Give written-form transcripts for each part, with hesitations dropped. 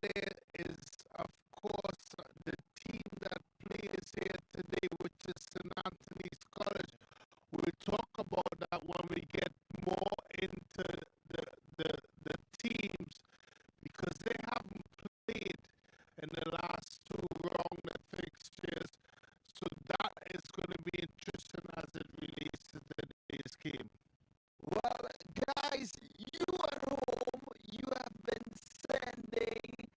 there is, of course, the team that plays here today, which is St. Anthony's College. We'll talk about that when we get more into the, the, the teams, because they haven't played in the last two round of fixtures. So that is going to be interesting as it relates to today's game. Well, guys, you at home, you have been sending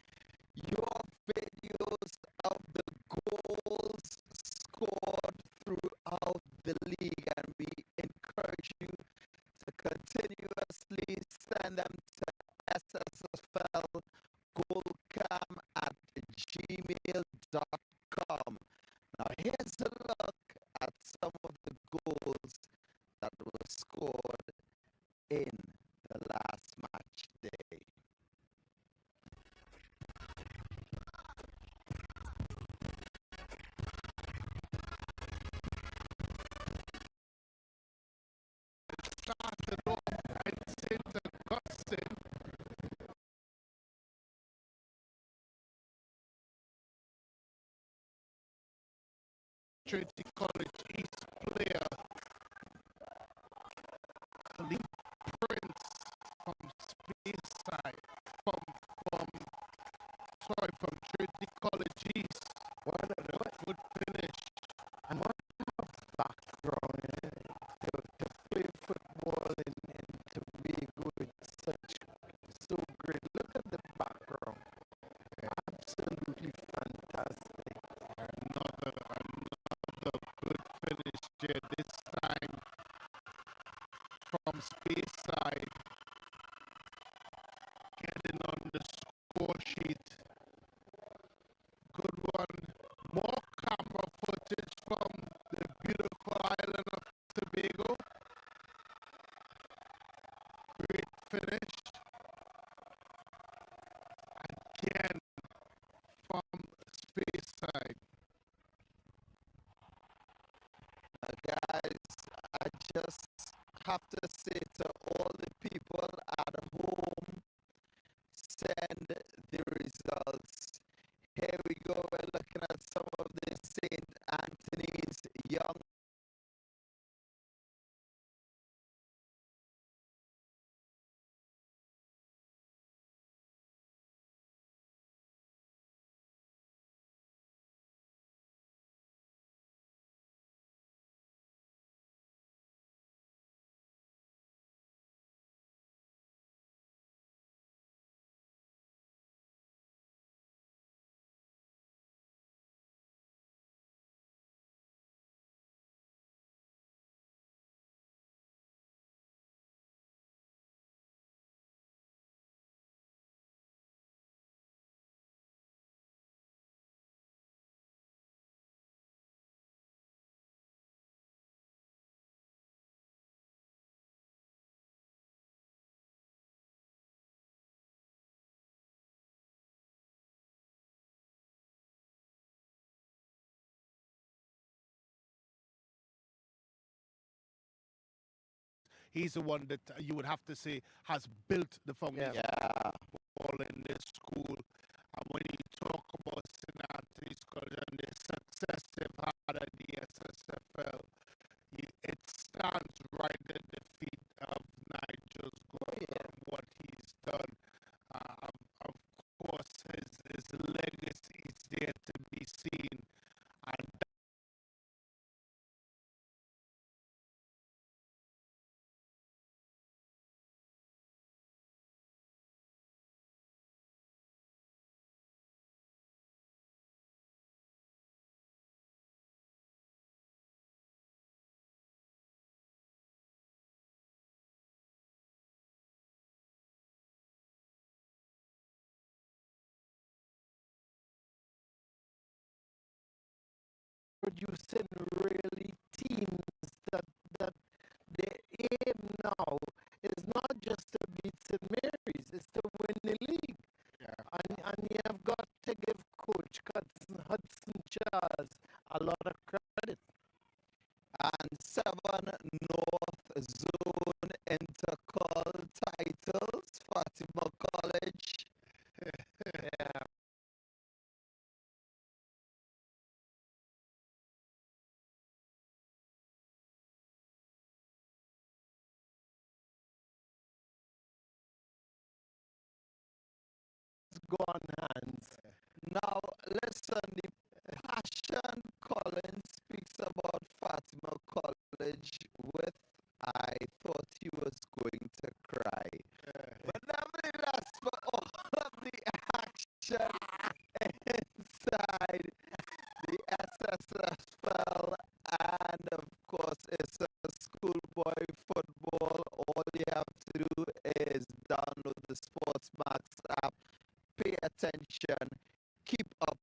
your videos of the goals scored throughout the league, and we encourage you to continuously send them to SSFL goalcam at gmail.com. Now, here's a look at some of the goals that were scored in the last match day. Started off at St. Augustine. Trinity College East player Khalid Prince from Speyside, from from Trinity College East. What a Good finish. background to play football and to be good, such so great. Look at the background. Absolutely fantastic. Another good finish there. This time from Speyside, getting on the score sheet. Good one. More camera footage from the beautiful island of Tobago. Great finish. Again from Speyside. Guys, I just have to say to all the people at home, send the results. Here we go. We're looking at some of the St. Anthony's young. He's the one that you would have to say has built the foundation Yeah. all in this school. And when you talk about St. Anthony's College and the success they've had at the SSFL, it stands right at the feet of Nigel's goal and what he's done. Of course, his legacy is there to be seen. And Producing really teams that their aim now is not just to beat St. Mary's, it's to win the league. yeah, And you have got to give Coach Hudson Charles a lot of credit. And 7 North Zone Intercall titles, Fatima College. go on hands. Now, listen, the passion Colin speaks about Fatima College with, I thought he was going to cry. But nevertheless, for all of the action inside the SSFL and of course it's a schoolboy football, all you have to do is download the SportsMax app, pay attention, keep up.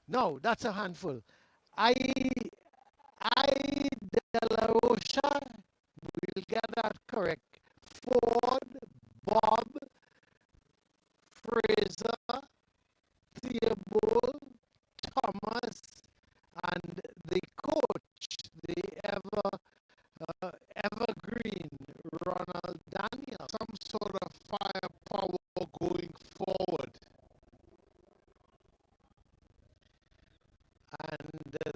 No, that's a handful. I De La Rocha, we'll get that correct. Ford, Bob, Fraser, Theobald, Thomas, and the coach, the evergreen Ronald Daniel. Some sort of firepower going forward. And the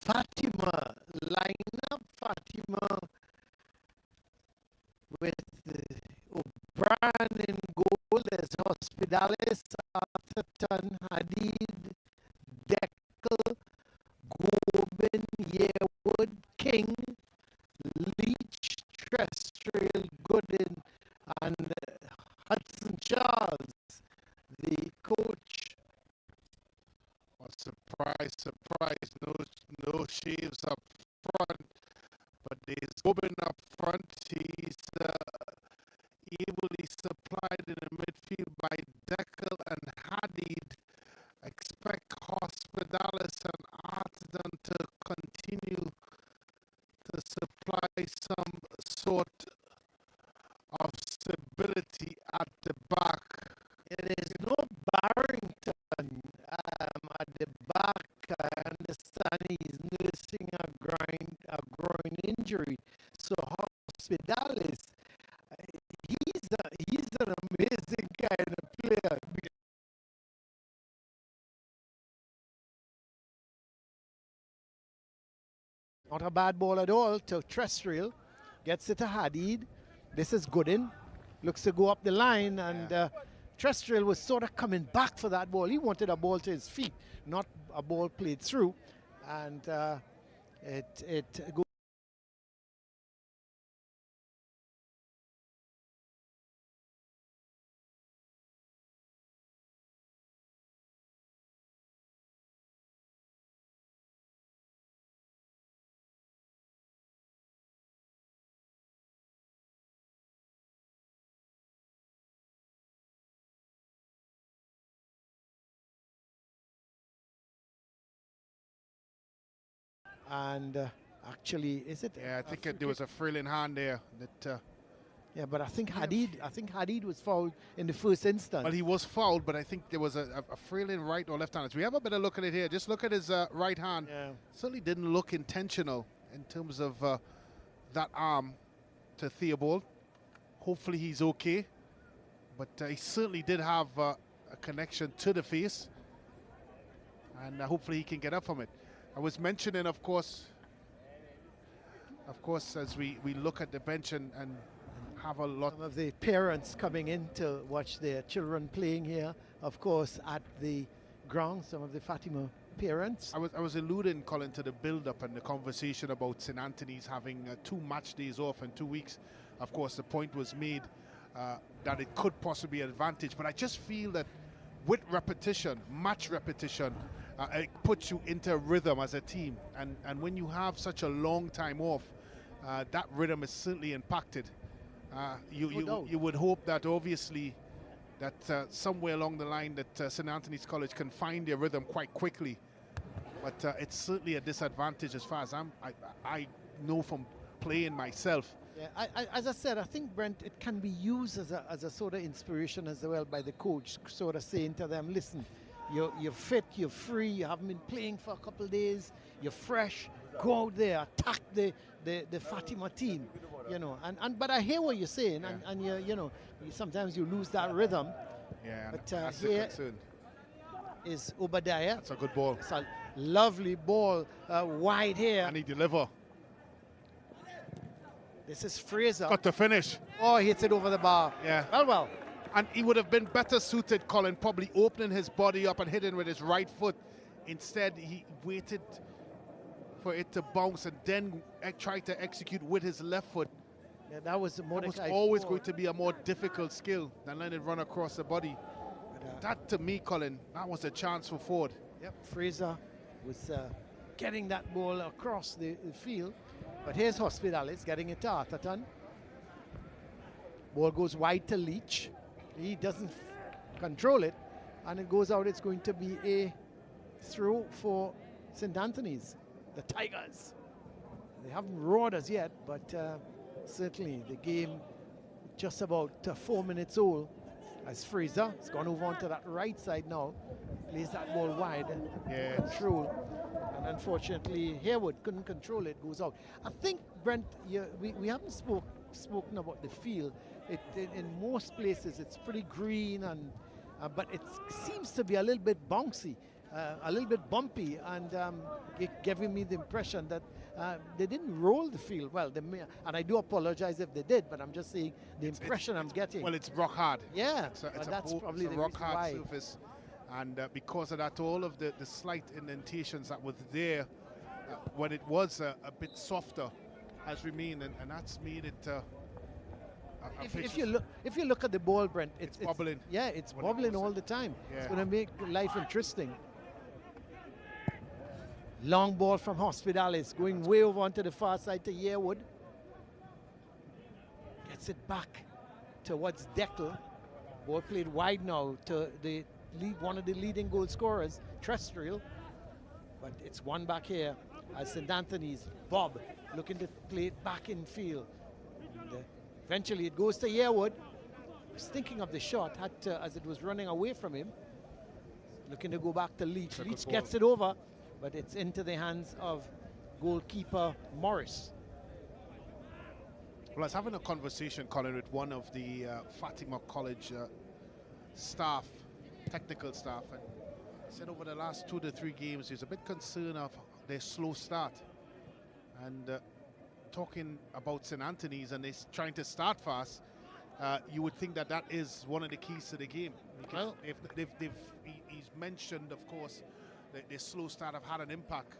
Fatima lineup, Fatima with O'Brien in goal, there's Hospitalis, Atherton, Hadid, Deckel, Gobin, Yearwood, King, Leach, Trestrail, Gooden, and Hudson Shaw. there's Gobin up front. He's evilly supplied in the midfield by Deckel and Hadid. Expect Hospitalis and Artisan to continue to supply some sort of stability at the back. It is no Barrington at the back. I understand he's nursing a groin injury. So Hospitalis, he's an amazing kind of player. Not a bad ball at all to Terrestrial. Gets it to Hadid. This is Gooden. Looks to go up the line, and Terrestrial was sort of coming back for that ball. He wanted a ball to his feet, not a ball played through. And it goes. And actually, is it? Yeah, I think there was a frailing hand there. That yeah, but I think Hadid was fouled in the first instance. well, he was fouled, but I think there was a frailing right or left hand. So we have a better look at it here. Just look at his right hand. Yeah. Certainly didn't look intentional in terms of that arm to Theobald. Hopefully he's okay, but he certainly did have a connection to the face, and hopefully he can get up from it. I was mentioning, of course, as we look at the bench and have a lot. Some of the parents coming in to watch their children playing here, of course, at the ground, some of the Fatima parents. I was alluding, Colin, to the build-up and the conversation about St. Anthony's having 2 match days off in 2 weeks. Of course, the point was made that it could possibly be an advantage, but I just feel that with repetition, match repetition, it puts you into a rhythm as a team, and when you have such a long time off, that rhythm is certainly impacted. You would hope that obviously that somewhere along the line that St. Anthony's College can find their rhythm quite quickly, but it's certainly a disadvantage as far as I know from playing myself. Yeah, as I said, I think, Brent, it can be used as a sort of inspiration as well by the coach, sort of saying to them, listen, you're fit, you're free, you haven't been playing for a couple of days, you're fresh, go out there, attack the Fatima team, you know. But I hear what you're saying, Yeah. and you know, sometimes you lose that rhythm. Yeah, But that's the here concern. is Obadiah. That's a good ball. It's a lovely ball, wide here. And he deliver. This is Fraser. Got to finish. Oh, he hits it over the bar. Yeah. Well. And he would have been better suited, Colin, probably opening his body up and hitting with his right foot. Instead, he waited for it to bounce and then tried to execute with his left foot. Yeah, that was always going to be a more difficult skill than letting it run across the body. But, that, to me, Colin, that was a chance for Ford. Yep, Fraser was getting that ball across the field. But here's Hospitalis getting it to Arterton. Ball goes wide to Leach. He doesn't control it, and it goes out. It's going to be a throw for St. Anthony's, the Tigers. They haven't roared as yet, but certainly the game just about 4 minutes old as Fraser has gone over onto that right side now, plays that ball wide. Yeah. Control. And unfortunately, Harewood couldn't control it, goes out. I think, Brent, we haven't spoken about the field. In most places, it's pretty green, and but it seems to be a little bit bouncy, a little bit bumpy, and giving me the impression that they didn't roll the field well. They may, and I do apologize if they did, but I'm just saying the impression I'm getting. Well, it's rock hard. Yeah, that's probably the rock hard surface, and because of that, all of the slight indentations that were there when it was a bit softer has remained, and that's made it. If you look at the ball, Brent, it's bubbling. Yeah, it's bubbling all the time. Yeah. It's going to make life interesting. Long ball from Hospitalis, going way over onto the far side to Yearwood. gets it back towards Deckel. Ball played wide now to the one of the leading goal scorers, Terrestrial. But it's one back here as St. Anthony's. Bob looking to play it back in field. And, eventually it goes to Yearwood. Was thinking of the shot, had to, as it was running away from him. Looking to go back to Leach. Leach gets it over, but it's into the hands of goalkeeper Morris. Well, I was having a conversation, Colin, with one of the Fatima College staff, technical staff, and said over the last 2 to 3 games he's a bit concerned of their slow start. And talking about St. Anthony's and they're trying to start fast, you would think that that is one of the keys to the game. Well, if he's mentioned, of course, that their slow start have had an impact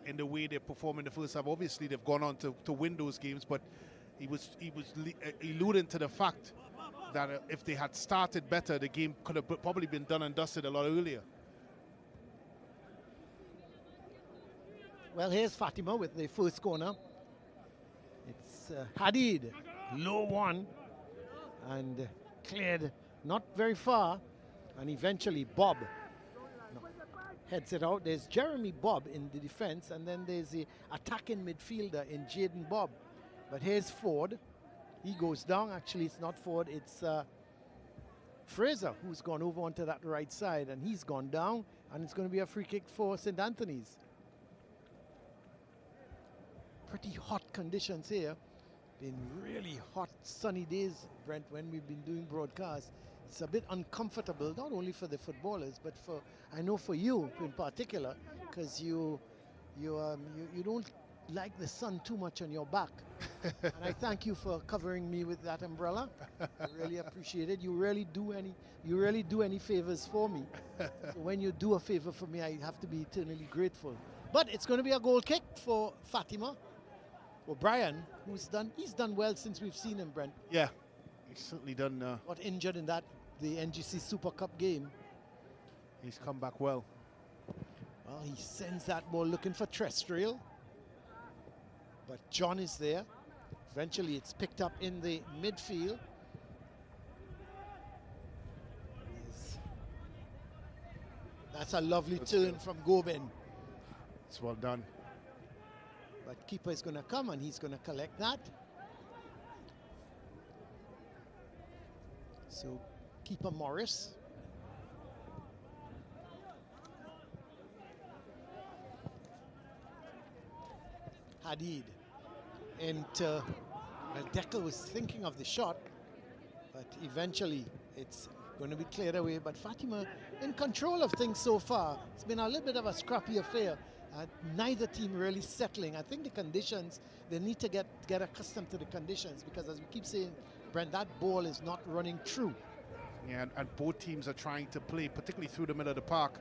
in the way they perform in the first half. Obviously, they've gone on to win those games, but he was alluding to the fact that if they had started better, the game could have probably been done and dusted a lot earlier. Well, here's Fatima with the first corner. It's Hadid, low one, and cleared not very far, and eventually Bob heads it out. There's Jeremy Bob in the defense, and then there's the attacking midfielder in Jaden Bob. But here's Ford. He goes down. Actually, it's not Ford, it's Fraser, who's gone over onto that right side, and he's gone down, and it's going to be a free kick for St. Anthony's. Pretty hot conditions here. Been really hot, sunny days, Brent, when we've been doing broadcasts. It's a bit uncomfortable, not only for the footballers, but for, I know for you in particular, because you don't like the sun too much on your back. And I thank you for covering me with that umbrella. I really appreciate it. You really do any favors for me. So when you do a favor for me, I have to be eternally grateful. But it's going to be a goal kick for Fatima. O'Brien, he's done well since we've seen him, Brent. Yeah, he's certainly done. Got injured in the NGC Super Cup game. He's come back well. Well, he sends that ball looking for Terrestrial. But John is there. Eventually it's picked up in the midfield. That's a lovely turn from Gobin. It's well done. But keeper is going to come and he's going to collect that. So keeper Morris. Hadid. And well, Deckel was thinking of the shot, but eventually it's going to be cleared away. But Fatima in control of things so far. It's been a little bit of a scrappy affair. Neither team really settling. I think the conditions, they need to get accustomed to the conditions, because as we keep saying, Brent, that ball is not running true. Yeah, and both teams are trying to play, particularly through the middle of the park.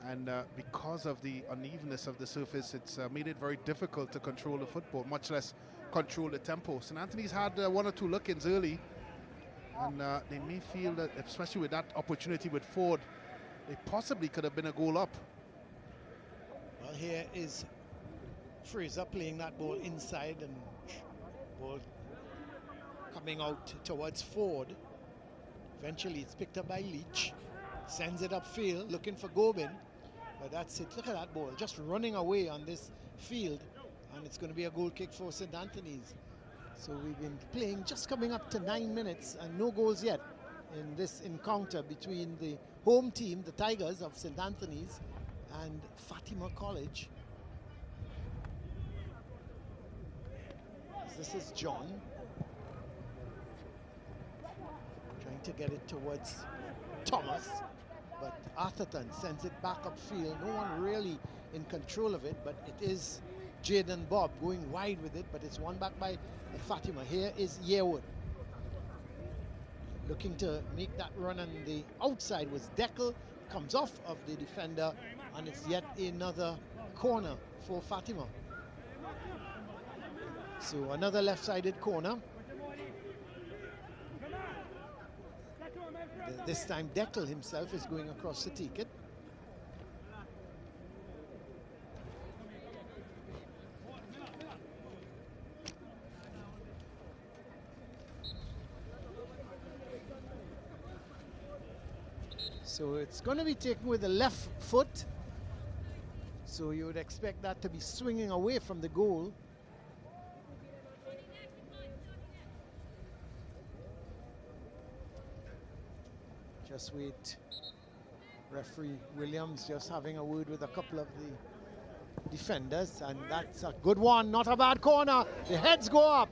And because of the unevenness of the surface, it's made it very difficult to control the football, much less control the tempo. St. Anthony's had 1 or 2 look-ins early, and they may feel that, especially with that opportunity with Ford, they possibly could have been a goal up. Well, here is Fraser playing that ball inside, and ball coming out towards Ford. Eventually it's picked up by Leach, sends it upfield looking for Gobin, but that's it. Look at that ball just running away on this field, and it's going to be a goal kick for St. Anthony's. So we've been playing, just coming up to 9 minutes, and no goals yet in this encounter between the home team, the Tigers of St. Anthony's, and Fatima College. This is John trying to get it towards Thomas, but Atherton sends it back upfield. No one really in control of it, but it is Jaden Bob going wide with it, but it's won back by Fatima. Here is Yearwood looking to make that run, and the outside was Deckel, comes off of the defender, and it's yet another corner for Fatima. So another left-sided corner. This time Deckel himself is going across to take it. So it's going to be taken with the left foot. So you would expect that to be swinging away from the goal. Just wait. Referee Williams just having a word with a couple of the defenders, and that's a good one, not a bad corner. The heads go up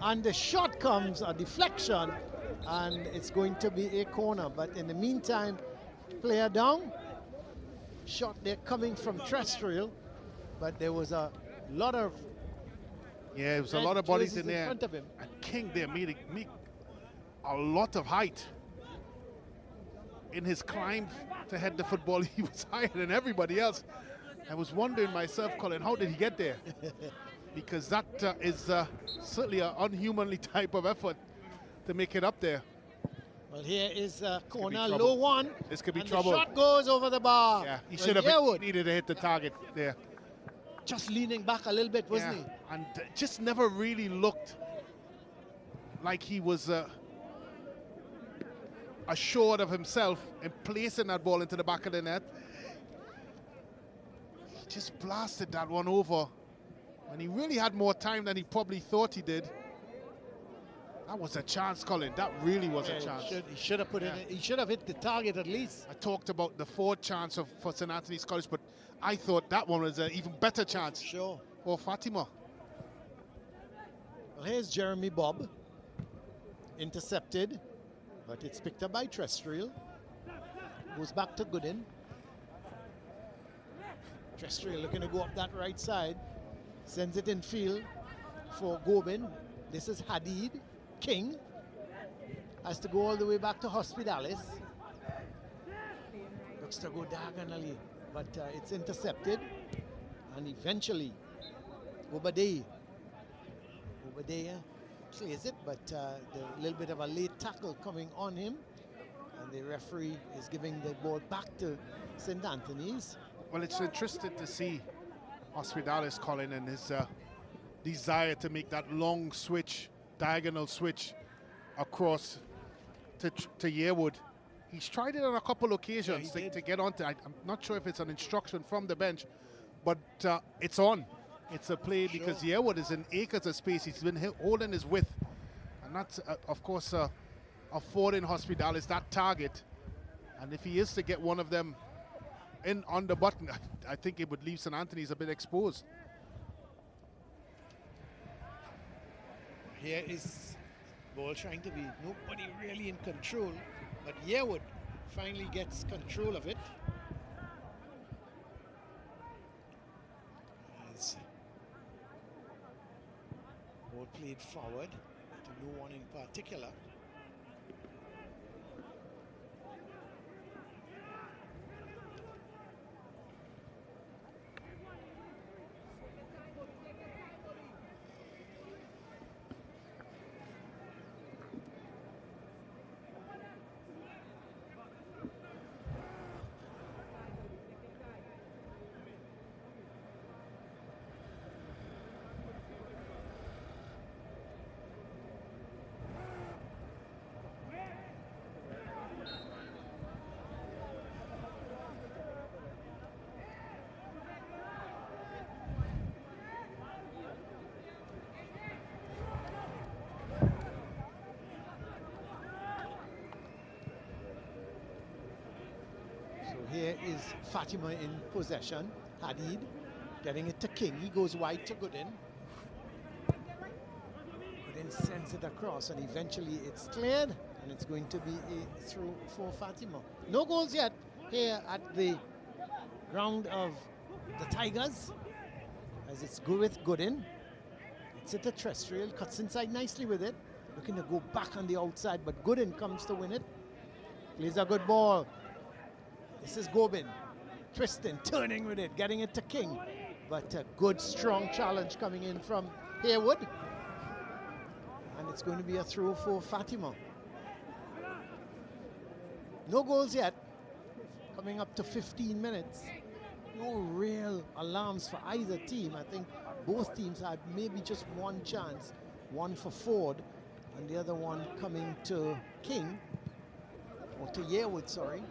and the shot comes, a deflection, and it's going to be a corner. But in the meantime, player down. Shot there coming from terrestrial, but there was a lot of there was a lot of bodies in there. Front of him. And King there made a lot of height in his climb to head the football. He was higher than everybody else. I was wondering myself, Colin, how did he get there? Because that is certainly an unhumanly type of effort to make it up there. Well, here is a corner, low one. This could be and trouble. The shot goes over the bar. Yeah, he should have needed to hit the target there. Just leaning back a little bit, wasn't he? And just never really looked like he was assured of himself in placing that ball into the back of the net. He just blasted that one over, and he really had more time than he probably thought he did. That was a chance, Colin. That really was a chance. He should have put it in. He should have hit the target at least. I talked about the forward chance for St. Anthony's College, but I thought that one was an even better chance. Sure. For Fatima. Well, here's Jeremy Bob. Intercepted, but it's picked up by terrestrial. Goes back to Gooden. Terrestrial looking to go up that right side. Sends it in field for Gobin. This is Hadid. King has to go all the way back to Hospitalis. Looks to go diagonally, but it's intercepted. And eventually, Obadiah plays it, but the little bit of a late tackle coming on him. And the referee is giving the ball back to St. Anthony's. Well, it's interesting to see Hospitalis, Colin, and his desire to make that long switch, diagonal switch across to Yearwood. He's tried it on a couple occasions to get onto. I'm not sure if it's an instruction from the bench, but it's on. It's a play because Yearwood is in acres of space. He's been holding his width, and that's of course affording Hospitalis that target. And if he is to get one of them in on the button, I think it would leave St. Anthony's a bit exposed. Here is ball trying to be nobody really in control, but Yearwood finally gets control of it. As ball played forward to no one in particular. Here is Fatima in possession. Hadid getting it to King. He goes wide to Gooden. Gooden sends it across, and eventually it's cleared, and it's going to be a throw for Fatima. No goals yet here at the ground of the Tigers, as it's go with Gooden. It's at the terrestrial, cuts inside nicely with it, looking to go back on the outside, but Gooden comes to win it. Plays a good ball. This is Gobin, twisting, turning with it, getting it to King. But a good, strong challenge coming in from Haywood. And it's going to be a throw for Fatima. No goals yet. Coming up to 15 minutes. No real alarms for either team. I think both teams had maybe just one chance. One for Ford, and the other one coming to King. Or to Yearwood, sorry.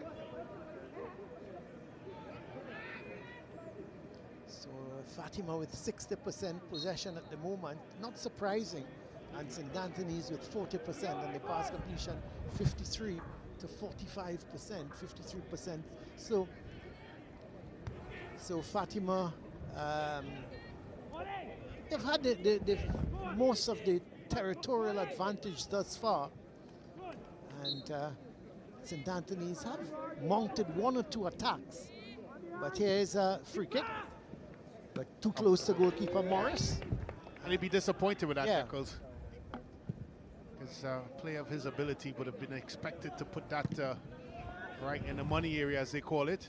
Fatima with 60% possession at the moment, not surprising. And St. Anthony's with 40%, and the pass completion 53 to 45%, 53%. So Fatima, they've had the most of the territorial advantage thus far, and St. Anthony's have mounted one or two attacks. But here's a free kick, but too close to goalkeeper Morris. And he'd be disappointed with that, because a player of his ability would have been expected to put that right in the money area, as they call it.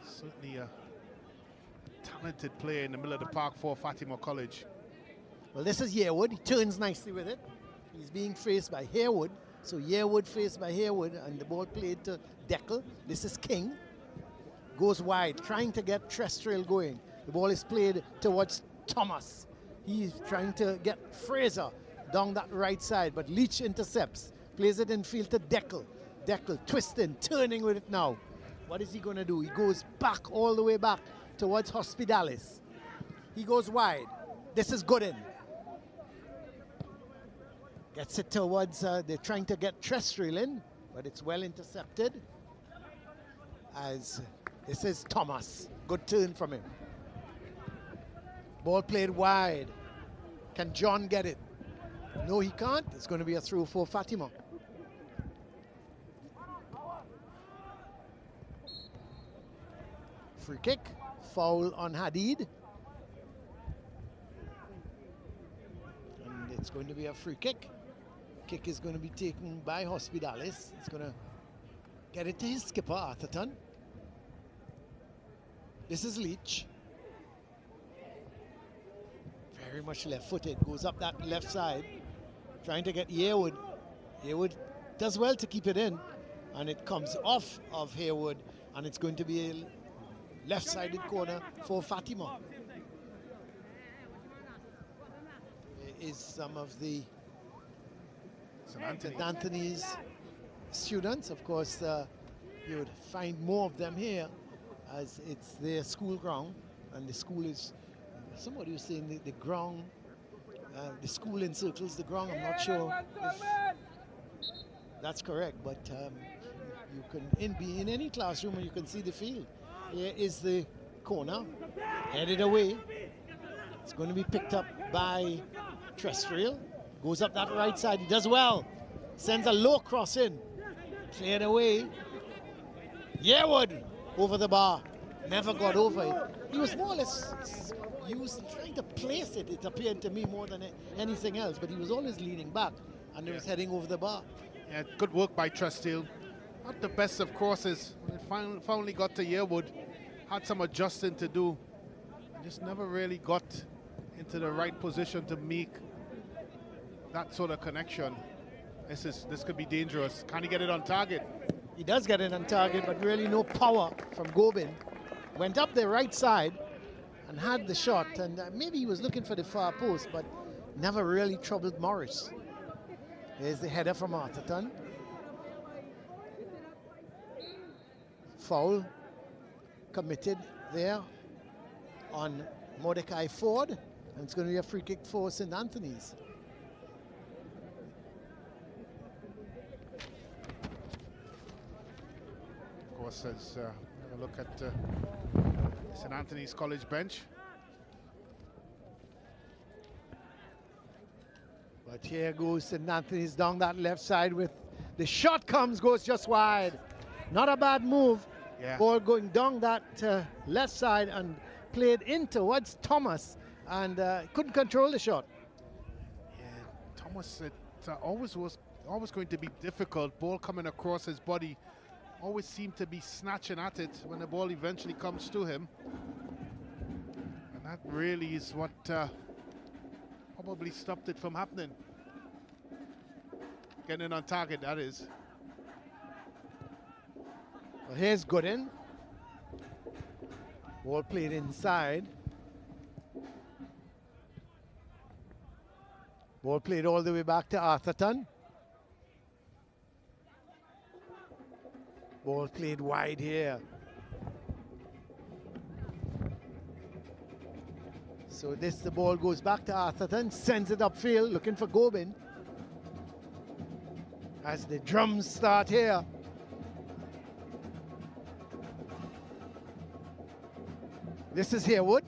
Certainly a talented player in the middle of the park for Fatima College. Well, this is Yearwood. He turns nicely with it. He's being faced by Harewood. So Yearwood faced by Harewood, and the ball played to Deckel. This is King. Goes wide, trying to get Trestrail going. The ball is played towards Thomas. He's trying to get Fraser down that right side, but Leach intercepts. Plays it in field to Deckel. Deckel twisting, turning with it now. What is he going to do? He goes back, all the way back towards Hospitalis. He goes wide. This is Gooden. Gets it towards, they're trying to get Trestrail in, but it's well intercepted. As this is Thomas. Good turn from him. Ball played wide. Can John get it? No, he can't. It's going to be a throw for Fatima. Free kick. Foul on Hadid. And it's going to be a free kick. Kick is going to be taken by Hospitalis. It's going to get it to his skipper, Atherton. This is Leach. Very much left-footed. Goes up that left side. Trying to get Yearwood. Yearwood does well to keep it in. And it comes off of Harewood. And it's going to be a left-sided corner for Fatima. There is some of the St. Anthony's students. Of course, you would find more of them here, as it's their school ground, and the school is, somebody was saying the ground, the school encircles the ground. I'm not sure if that's correct, but you can be in any classroom and you can see the field. Here is the corner, headed away. It's going to be picked up by Trestrail. Goes up that right side, he does well. Sends a low cross in. Cleared away. Yearwood over the bar. Never got over it. He was more or less trying to place it, it appeared to me, more than anything else, but he was always leaning back, and it was heading over the bar. Yeah, good work by Trestrail. Not the best of crosses. When it finally got to Yearwood, had some adjusting to do. Just never really got into the right position to make that sort of connection. This could be dangerous. Can he get it on target? He does get it on target, but really no power from Gobin. Went up the right side and had the shot, and maybe he was looking for the far post, but never really troubled Morris. There's the header from Atherton. Foul committed there on Mordecai Ford, and it's going to be a free kick for St. Anthony's. Of course, let's have a look at St. Anthony's College bench. But here goes St. Anthony's down that left side with the shot goes just wide. Not a bad move. Yeah. Ball going down that left side and played in towards Thomas, and couldn't control the shot. Yeah, Thomas, it was always going to be difficult. Ball coming across his body, always seemed to be snatching at it when the ball eventually comes to him. And that really is what probably stopped it from happening. Getting on target, that is. Well, here's Gooden. Ball played inside. Ball played all the way back to Atherton. Ball played wide here. So the ball goes back to Atherton, sends it upfield, looking for Gobin. As the drums start here. This is Haywood.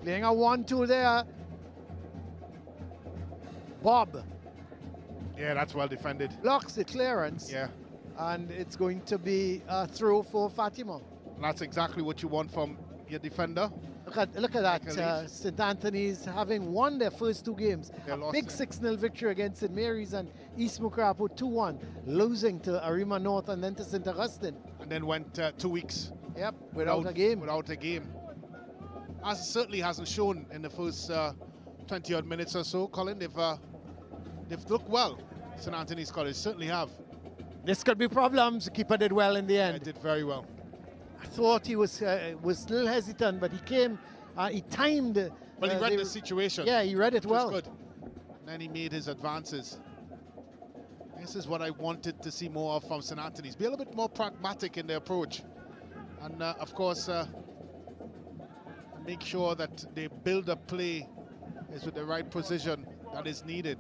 Playing a 1-2 there. Bob. Yeah, that's well defended. Blocks the clearance. Yeah. And it's going to be a throw for Fatima. And that's exactly what you want from your defender. Look at that. St. Anthony's having won their first 2 games. They A lost big it. 6-0 victory against St. Mary's and East Mucurapo 2-1. Losing to Arima North and then to St. Augustine. And then went 2 weeks. Yep, without a game. Without a game. As it certainly hasn't shown in the first 20 odd minutes or so, Colin. They've looked well. St. Anthony's College certainly have. This could be problems. The keeper did well in the end. Yeah, did very well. I thought he was a little hesitant, but he came, he timed. Well, he read the situation. Yeah, he read it well. Good. And then he made his advances. This is what I wanted to see more of from St. Anthony's. Be a little bit more pragmatic in their approach. And of course, make sure that they build a play is with the right precision that is needed.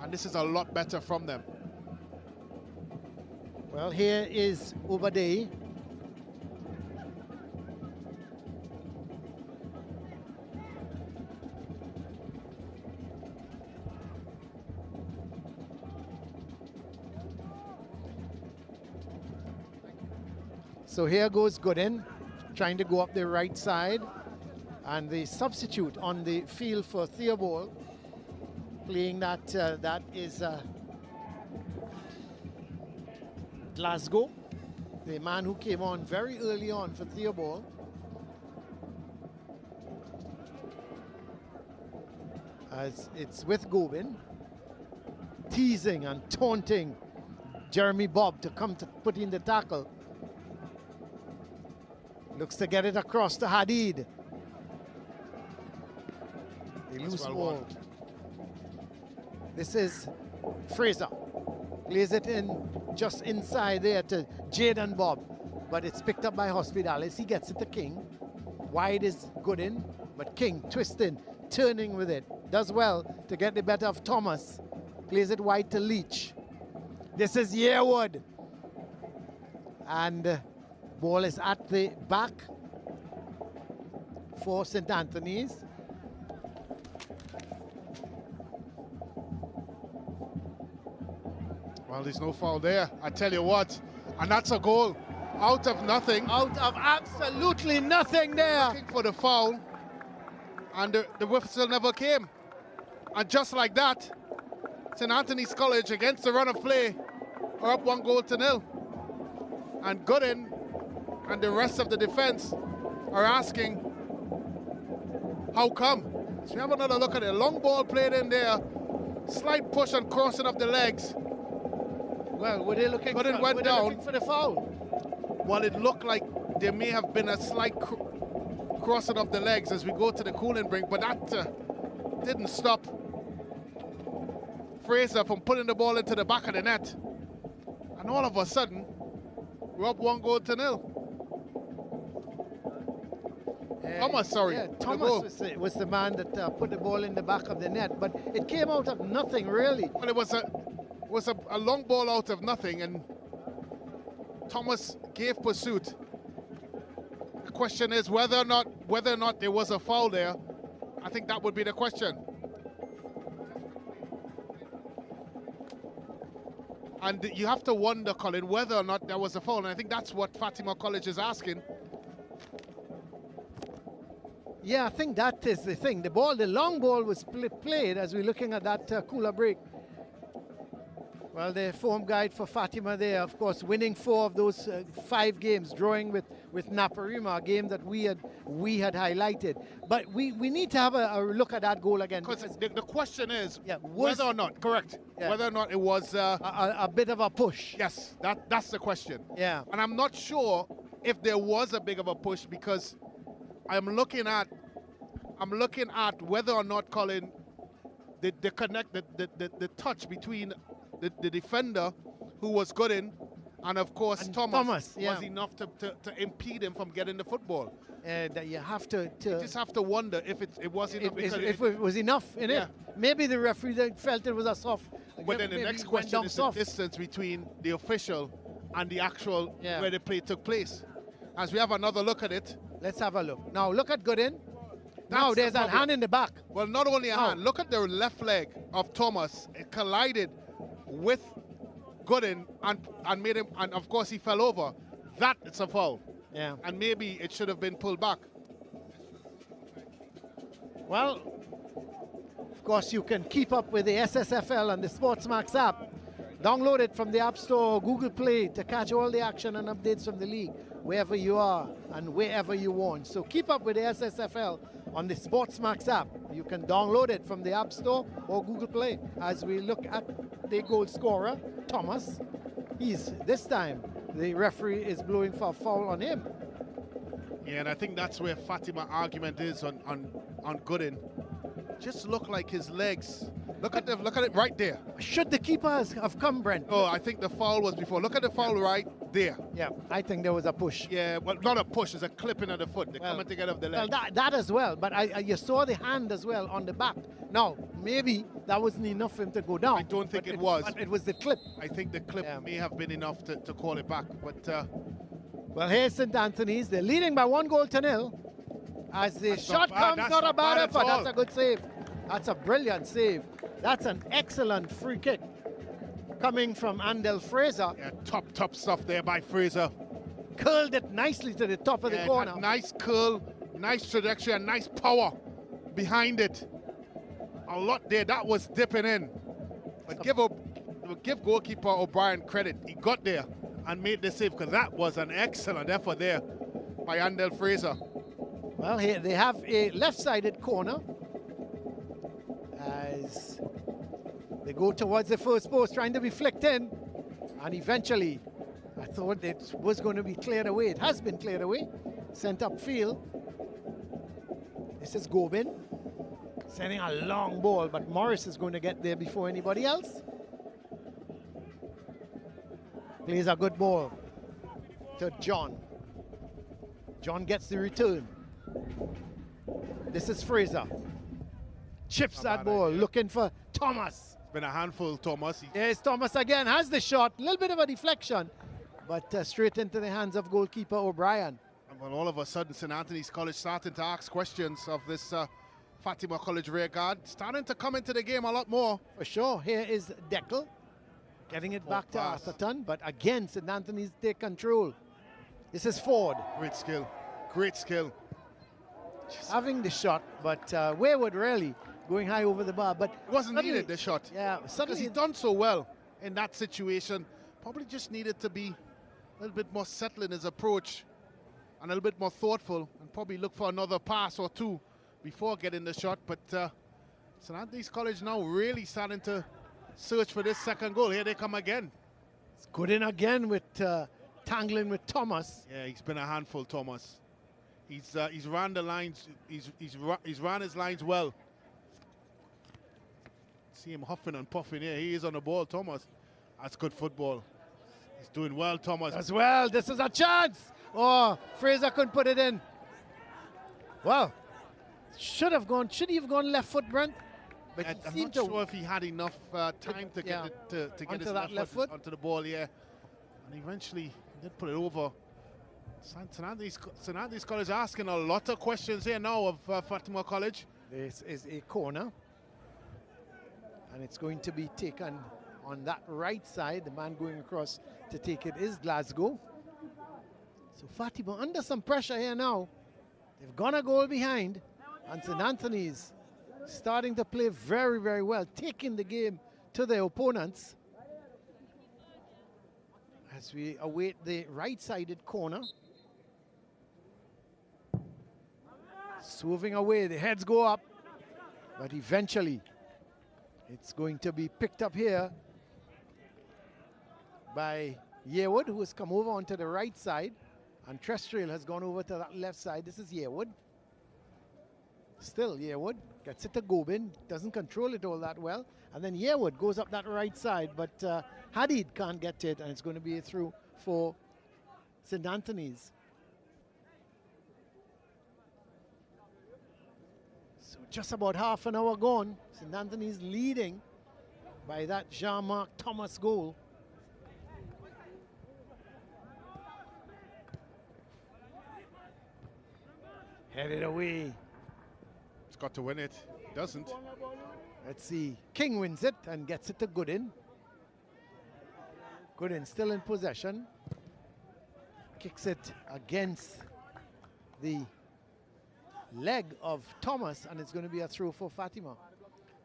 And this is a lot better from them. Well, here is Obadei. So here goes Gooden, trying to go up the right side. And the substitute on the field for Theobald, playing that is Glasgow, the man who came on very early on for Theobald. As it's with Gobin, teasing and taunting Jeremy Bob to come to put in the tackle. Looks to get it across to Hadid. They lose the ball. This is Fraser. Plays it in just inside there to Jaden Bob. But it's picked up by Hospitalis. He gets it to King. Wide is Gooden, but King twisting, turning with it. Does well to get the better of Thomas. Plays it wide to Leach. This is Yearwood. And ball is at the back for St. Anthony's. Well, there's no foul there. I tell you what, and that's a goal out of nothing. Out of absolutely nothing there. Looking for the foul, and the whistle never came. And just like that, St. Anthony's College against the run of play are up 1-0. And Gooden and the rest of the defense are asking, how come? So we have another look at it. Long ball played in there, slight push and crossing of the legs. Well, were they looking, Gooden for, went were they down. looking for the foul? Well, it looked like there may have been a slight crossing of the legs as we go to the cooling brink, but that didn't stop Fraser from putting the ball into the back of the net. And all of a sudden, we're up 1-0. Thomas, sorry. Yeah, Thomas was the man that put the ball in the back of the net, but it came out of nothing, really. Well, it was a long ball out of nothing, and Thomas gave pursuit. The question is whether or not there was a foul there. I think that would be the question. And you have to wonder, Colin, whether or not there was a foul. And I think that's what Fatima College is asking. Yeah, I think that is the thing. The long ball was played as we're looking at that cooler break. Well, the form guide for Fatima there, of course, winning 4 of those 5 games, drawing with Naparima, a game that we had highlighted. But we need to have a look at that goal again. Because the question is whether or not, correct, whether or not it was a bit of a push. Yes, that's the question. Yeah. And I'm not sure if there was a big of a push, because I'm looking at whether or not, Colin, the touch between the defender, who was Gooden, and of course Thomas yeah, was enough to impede him from getting the football. that you have to. You just have to wonder if it was enough. If it was enough in it. Maybe the referee felt it was a soft. But then the next question is the distance between the official and the actual where the play took place. As we have another look at it. Let's have a look. Now look at Gooden. Now there's a hand in the back. Well, not only a hand. Look at the left leg of Thomas. It collided with Gooden and made him, and of course he fell over. That it's a foul. Yeah. And maybe it should have been pulled back. Well, of course you can keep up with the SSFL and the SportsMax app. Download it from the App Store or Google Play to catch all the action and updates from the league wherever you are and wherever you want. So keep up with the SSFL on the SportsMax app. You can download it from the App Store or Google Play. As we look at the goal scorer, Thomas, this time the referee is blowing for a foul on him. Yeah, and I think that's where Fatima argument is on Gooden. Just look like his legs. Look at it right there. Should the keepers have come, Brent? Oh, I think the foul was before. Look at the foul right there. Yeah, I think there was a push. Yeah, well, not a push. It's a clipping of the foot. They're coming together of the leg. Well, that as well. But you saw the hand as well on the back. Now, maybe that wasn't enough for him to go down. I don't think it was. But it was the clip. I think the clip may have been enough to call it back. But well, here's St. Anthony's. They're leading by 1-0. As the shot comes, not a bad effort. That's a good save. That's a brilliant save. That's an excellent free kick coming from Andel Fraser. Yeah, top stuff there by Fraser. Curled it nicely to the top of the corner. Nice curl, nice trajectory, and nice power behind it. A lot there. That was dipping in. But give goalkeeper O'Brien credit. He got there and made the save, because that was an excellent effort there by Andel Fraser. Well, here they have a left-sided corner as they go towards the first post, trying to be flicked in, and eventually I thought it was going to be cleared away. It has been cleared away, sent upfield. This is Gobin sending a long ball, but Morris is going to get there before anybody else. Plays a good ball to John. John gets the return. This is Fraser. Chips that ball, looking for Thomas. It's been a handful, Thomas. Yes, Thomas again has the shot. A little bit of a deflection, but straight into the hands of goalkeeper O'Brien. And well, all of a sudden, St. Anthony's College starting to ask questions of this Fatima College rear guard. Starting to come into the game a lot more. For sure. Here is Deckel getting it back to Atherton, but again, St. Anthony's take control. This is Ford. Great skill. Great skill. Just having the shot, but Wayward really going high over the bar. But it wasn't needed, the shot. Yeah, because he's done so well in that situation. Probably just needed to be a little bit more settled in his approach and a little bit more thoughtful, and probably look for another pass or two before getting the shot. But St. Anthony's College now really starting to search for this second goal. Here they come again. It's good in again with tangling with Thomas. Yeah, he's been a handful, Thomas. He's ran the lines. He's ran his lines well. See him huffing and puffing here. He is on the ball, Thomas. That's good football. He's doing well, Thomas. As well, this is a chance. Oh, Fraser couldn't put it in. Well, should he have gone left foot, Brent? But I'm not sure if he had enough time to get his left foot onto the ball, yeah. And eventually he did put it over. St. Anthony's College asking a lot of questions here now of Fatima College. This is a corner, and it's going to be taken on that right side. The man going across to take it is Glasgow. So Fatima under some pressure here now. They've gone a goal behind, and St. Anthony's starting to play very, very well, taking the game to their opponents. As we await the right-sided corner. Swerving away, the heads go up, but eventually it's going to be picked up here by Yearwood, who has come over onto the right side, and Trestrail has gone over to that left side. This is Yearwood. Still Yearwood gets it to Gobin, doesn't control it all that well, and then Yearwood goes up that right side, but Hadid can't get to it, and it's going to be a through for St. Anthony's. just about half an hour gone. St. Anthony's leading by that Jean-Marc Thomas goal. Headed away. It's got to win it. Doesn't. Let's see. King wins it and gets it to Gooden. Gooden still in possession. Kicks it against the leg of Thomas, and it's going to be a throw for Fatima.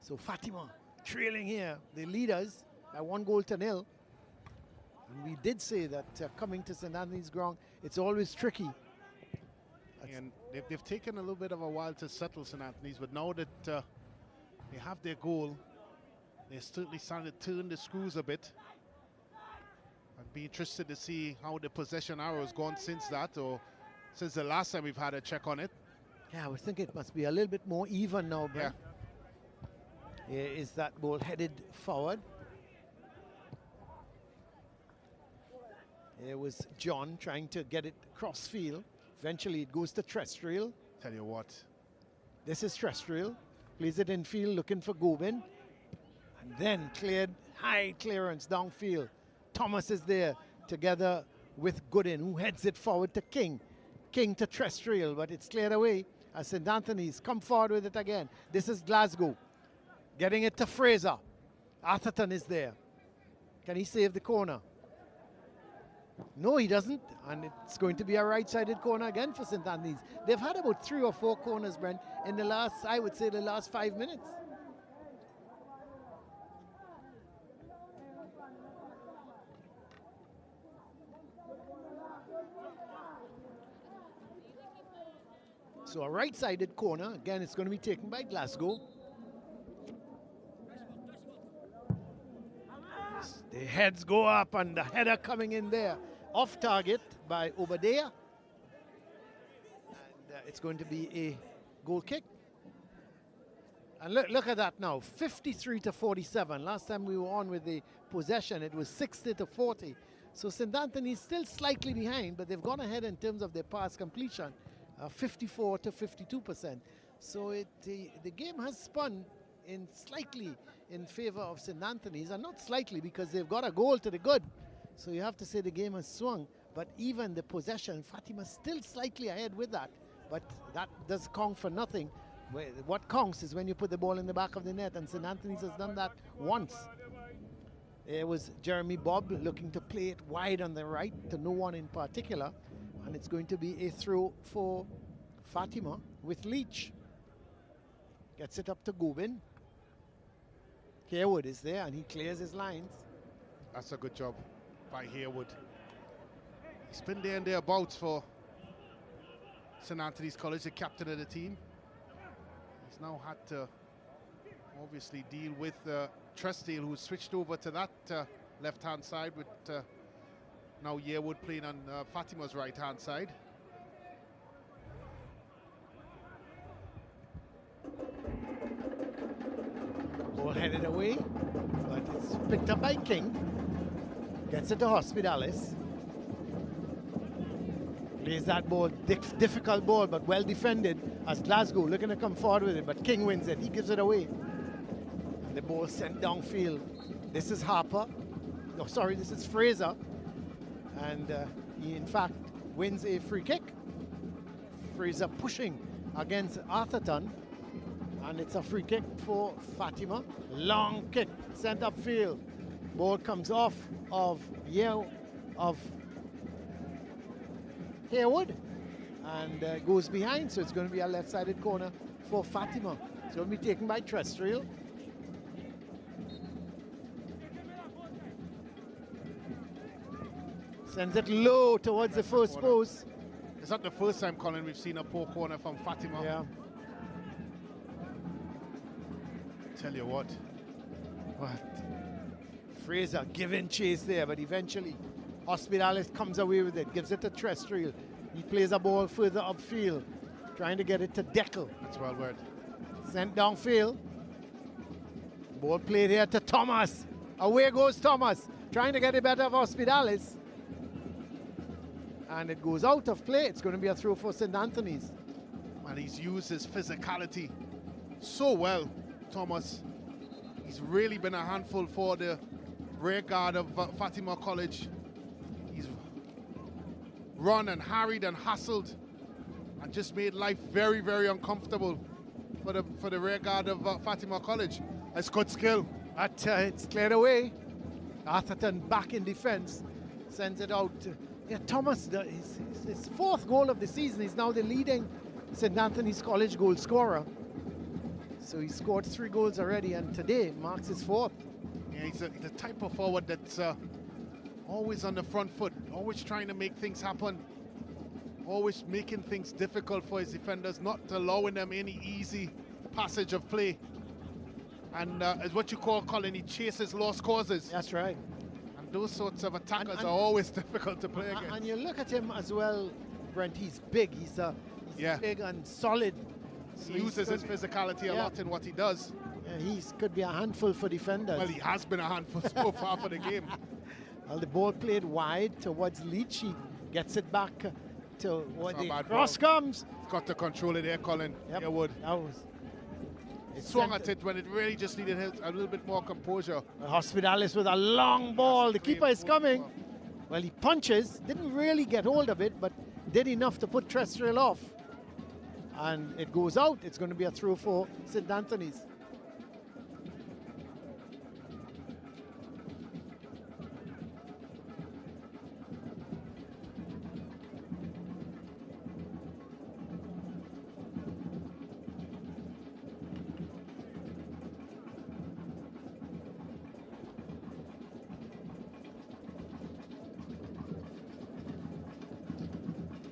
So Fatima trailing here, the leaders, by 1-0. And we did say that coming to St. Anthony's ground, it's always tricky. And they've taken a little bit of a while to settle St. Anthony's, but now that they have their goal, they're certainly starting to turn the screws a bit. I'd be interested to see how the possession arrow has gone since that, or since the last time we've had a check on it. Yeah, I was thinking it must be a little bit more even now, Brent. Yeah. Here is that ball headed forward. There was John trying to get it cross field. Eventually it goes to Terrestrial. Tell you what. This is Terrestrial. Plays it in field looking for Gobin. And then cleared, high clearance downfield. Thomas is there together with Gooden, who heads it forward to King. King to Terrestrial, but it's cleared away as St. Anthony's come forward with it again. This is Glasgow. Getting it to Fraser. Atherton is there. Can he save the corner? No, he doesn't, and it's going to be a right-sided corner again for St. Anthony's. They've had about 3 or 4 corners, Brent, in the last, I would say, the last 5 minutes. So a right-sided corner, again, it's going to be taken by Glasgow. The heads go up, and the header coming in there. Off target by Obadiah. And it's going to be a goal kick. And look at that now, 53-47. Last time we were on with the possession, it was 60-40. So St. Anthony's still slightly behind, but they've gone ahead in terms of their pass completion, 54-52%. So the game has spun in slightly in favor of St. Anthony's, and not slightly because they've got a goal to the good. So you have to say the game has swung, but even the possession, Fatima's still slightly ahead with that, but that does count for nothing. What counts is when you put the ball in the back of the net, and St. Anthony's has done that once. It was Jeremy Bobb looking to play it wide on the right to no one in particular, and it's going to be a throw for Fatima with Leach. Gets it up to Gubin. Harewood is there, and he clears his lines. That's a good job by Harewood. He's been there and thereabouts for St. Anthony's College, the captain of the team. He's now had to obviously deal with Trustdale, who switched over to that left-hand side with now Yearwood playing on Fatima's right-hand side. Ball headed away, but it's picked up by King. Gets it to Hospitalis. Plays that ball, difficult ball, but well defended as Glasgow looking to come forward with it, but King wins it. He gives it away. And the ball sent downfield. This is Harper. No, sorry, this is Fraser. And he, in fact, wins a free kick. Fraser pushing against Atherton. And it's a free kick for Fatima. Long kick, sent upfield. Ball comes off of Harewood and goes behind, so it's going to be a left-sided corner for Fatima. It's going to be taken by Terrestrial. Sends it low towards the first post. It's not the first time, Colin, we've seen a poor corner from Fatima. Yeah. Tell you what. Fraser giving chase there, but eventually Hospitalis comes away with it, gives it to Terrestrial. He plays a ball further upfield, trying to get it to Deckel. That's well word. Sent downfield. Ball played here to Thomas. Away goes Thomas, trying to get it better of Hospitalis. And it goes out of play. It's going to be a throw for St. Anthony's. And he's used his physicality so well, Thomas. He's really been a handful for the rear guard of Fatima College. He's run and harried and hustled and just made life very, very uncomfortable for the rear guard of Fatima College. That's good skill. But it's cleared away. Atherton back in defense, sends it out. Yeah, Thomas, his fourth goal of the season. He's now the leading St. Anthony's College goal scorer. So he scored 3 goals already, and today marks his 4th. Yeah, he's the type of forward that's always on the front foot, always trying to make things happen, always making things difficult for his defenders, not allowing them any easy passage of play. And as what you call, Colin, he chases lost causes. That's right. And those sorts of attackers are always difficult to play against. And you look at him as well, Brent, he's big. He's big and solid. So he uses his physicality a lot in what he does. Yeah, he could be a handful for defenders. Well, he has been a handful so far for the game. Well, the ball played wide towards Leach. He gets it back to what the cross comes. He's got to control it there, Colin. Yep. Wood. That was. It swung at it when it really just needed a little bit more composure. Hospitalis with a long ball. The keeper is coming. Well, he punches. Didn't really get hold of it, but did enough to put Terrestrial off. And it goes out. It's going to be a throw for St. Anthony's.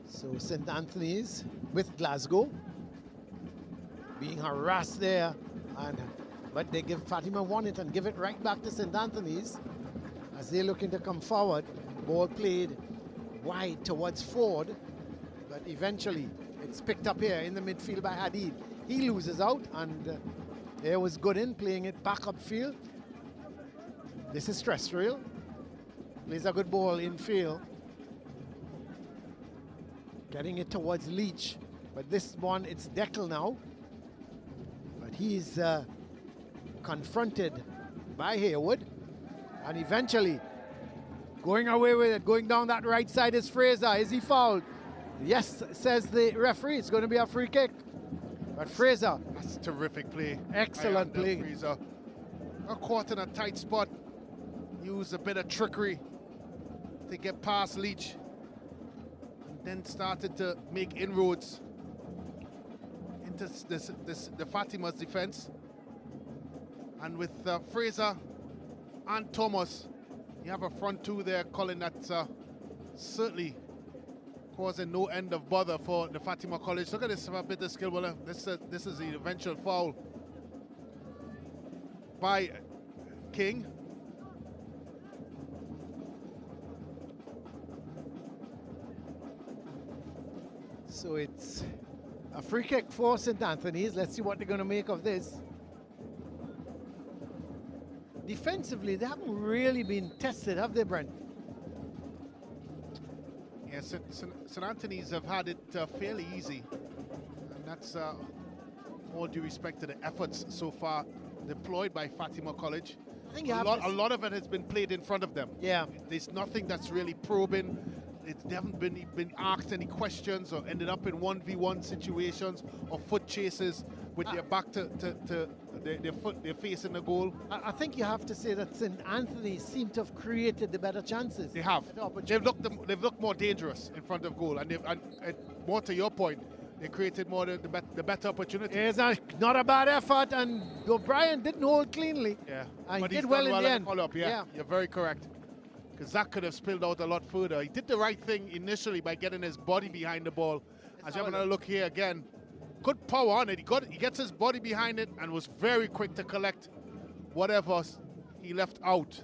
So St. Anthony's with Glasgow being harassed there, but they give Fatima won it and give it right back to St. Anthony's as they're looking to come forward. Ball played wide towards Ford, but eventually it's picked up here in the midfield by Hadid. He loses out, and there was Gooden playing it back upfield. This is Terrestrial. Plays a good ball infield. Getting it towards Leach, but this one, it's Deckel now. But he's confronted by Haywood, and eventually going away with it, going down that right side is Fraser. Is he fouled? Yes, says the referee. It's going to be a free kick. But Fraser. That's a terrific play. Excellent play. Fraser. Got caught in a tight spot. Used a bit of trickery to get past Leach. Then started to make inroads into the Fatima's defense. And with Fraser and Thomas, you have a front two there, Colin, that's certainly causing no end of bother for the Fatima College. Look at this bit of skill. Well, this is the eventual foul by King. So it's a free kick for St. Anthony's. Let's see what they're going to make of this. Defensively, they haven't really been tested, have they, Brent? Yeah, St. Anthony's have had it fairly easy. And that's all due respect to the efforts so far deployed by Fatima College. I think a lot of it has been played in front of them. Yeah. There's nothing that's really probing. They haven't been asked any questions or ended up in 1v1 situations or foot chases with their back to their face in the goal. I think you have to say that St. Anthony seem to have created the better chances. They have. They've looked more dangerous in front of goal, and more to your point, they created more the better opportunity. It's not a bad effort, and O'Brien didn't hold cleanly. Yeah, and but he did well in the end. Follow-up. Yeah, you're very correct. Because that could have spilled out a lot further. He did the right thing initially by getting his body behind the ball. As you're going to look here again, good power on it. He gets his body behind it and was very quick to collect whatever he left out.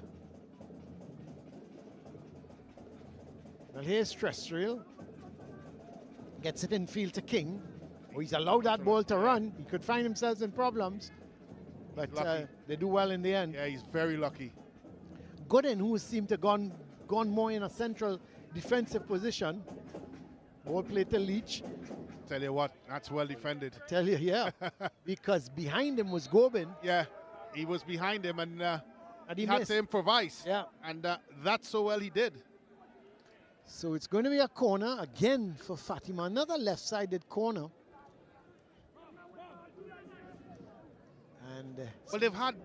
Well, here's Terrestrial. Gets it in field to King. Oh, he's allowed that ball to run. He could find himself in problems. But they do well in the end. Yeah, he's very lucky. Gooden, who seemed to gone more in a central defensive position. Ball played to Leach. Tell you what, that's well defended. Tell you, yeah. Because behind him was Gobin. Yeah, he was behind him, and he had missed. to improvise. Yeah. And that's so well he did. So it's going to be a corner again for Fatima. Another left-sided corner. And well,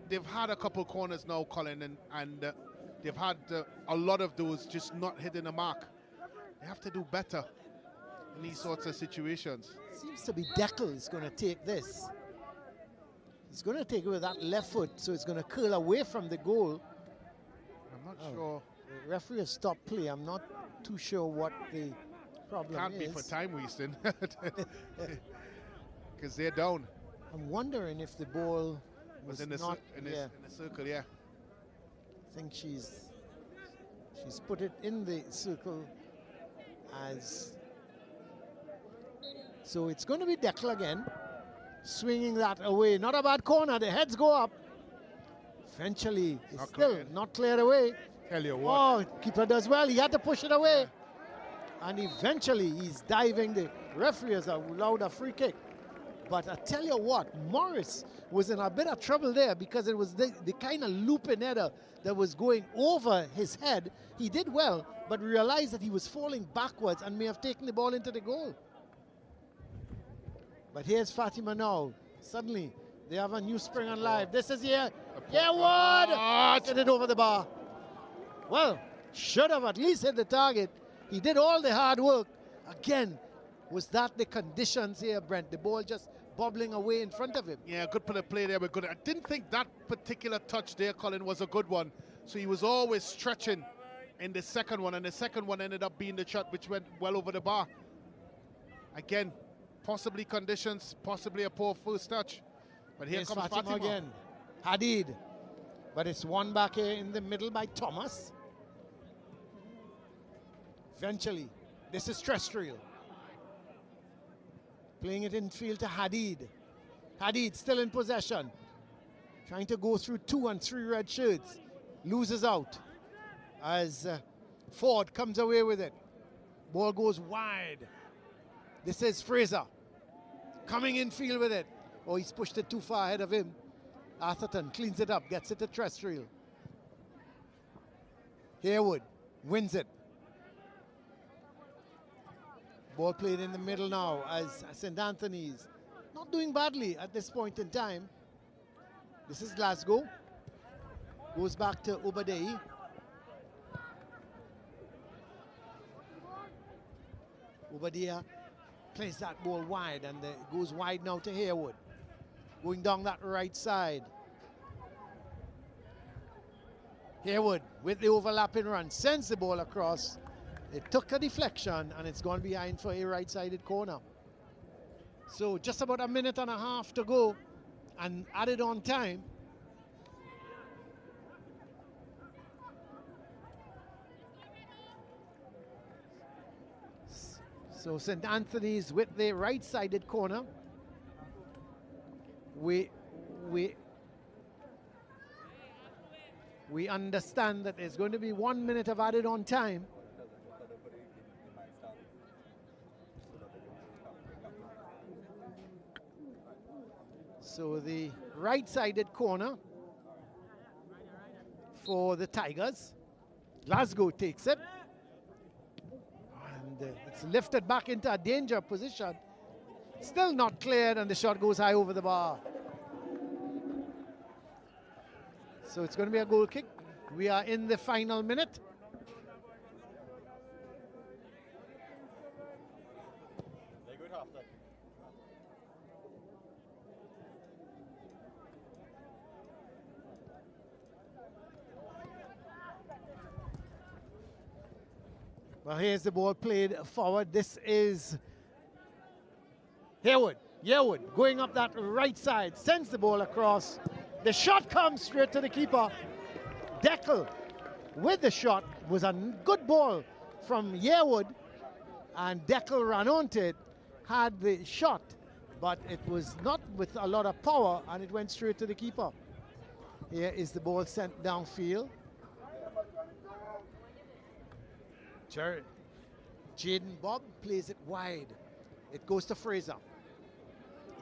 they've had a couple corners now, Colin, and they've had a lot of those just not hitting the mark. They have to do better in these sorts of situations. Seems to be Deckel is going to take this. He's going to take it with that left foot, so it's going to curl away from the goal. I'm not sure. The referee has stopped play. I'm not too sure what the problem Can't is. be for time wasting, because they're down. I'm wondering if the ball was in the circle, yeah. I think she's put it in the circle as. So it's going to be Deckel again, swinging that away. Not a bad corner. The heads go up. Eventually, it's still not cleared away. Tell you what. Oh, keeper does well. He had to push it away. And eventually, he's diving. The referee has allowed a free kick. But I tell you what, Morris was in a bit of trouble there because it was the kind of looping header that was going over his head. He did well, but realized that he was falling backwards and may have taken the ball into the goal. But here's Fatima now. Suddenly, they have a new spring on live. This is here. Wood! Get it over the bar. Well, should have at least hit the target. He did all the hard work. Again, was that the conditions here, Brent? The ball just bobbling away in front of him. Yeah, good bit of play there. But good. I didn't think that particular touch there, Colin, was a good one. So he was always stretching in the second one, and the second one ended up being the shot which went well over the bar. Again, possibly conditions, possibly a poor first touch. But here comes Fatima again. Hadid. But it's won back here in the middle by Thomas. Eventually, this is Terrestrial. Playing it in field to Hadid. Hadid still in possession. Trying to go through 2 and 3 red shirts. Loses out as Ford comes away with it. Ball goes wide. This is Fraser. Coming in field with it. Oh, he's pushed it too far ahead of him. Atherton cleans it up, gets it to Terrestrial. Haywood wins it. Ball played in the middle now as St. Anthony's not doing badly at this point in time. This is Glasgow. Goes back to Obadei. Obadiah plays that ball wide, and it goes wide now to Haywood. Going down that right side. Haywood with the overlapping run sends the ball across. It took a deflection, and it's gone behind for a right-sided corner. So just about a minute and a half to go, and added on time. So St. Anthony's with the right-sided corner. We understand that there's going to be 1 minute of added on time. So the right-sided corner for the Tigers. Glasgow takes it. And it's lifted back into a danger position. Still not cleared, and the shot goes high over the bar. So it's going to be a goal kick. We are in the final minute. Well, here's the ball played forward. This is Haywood. Yearwood going up that right side, sends the ball across. The shot comes straight to the keeper. Deckel with the shot. Was a good ball from Yearwood, and Deckel ran onto it, had the shot, but it was not with a lot of power, and it went straight to the keeper. Here is the ball sent downfield. Jaden Bob plays it wide. It goes to Fraser.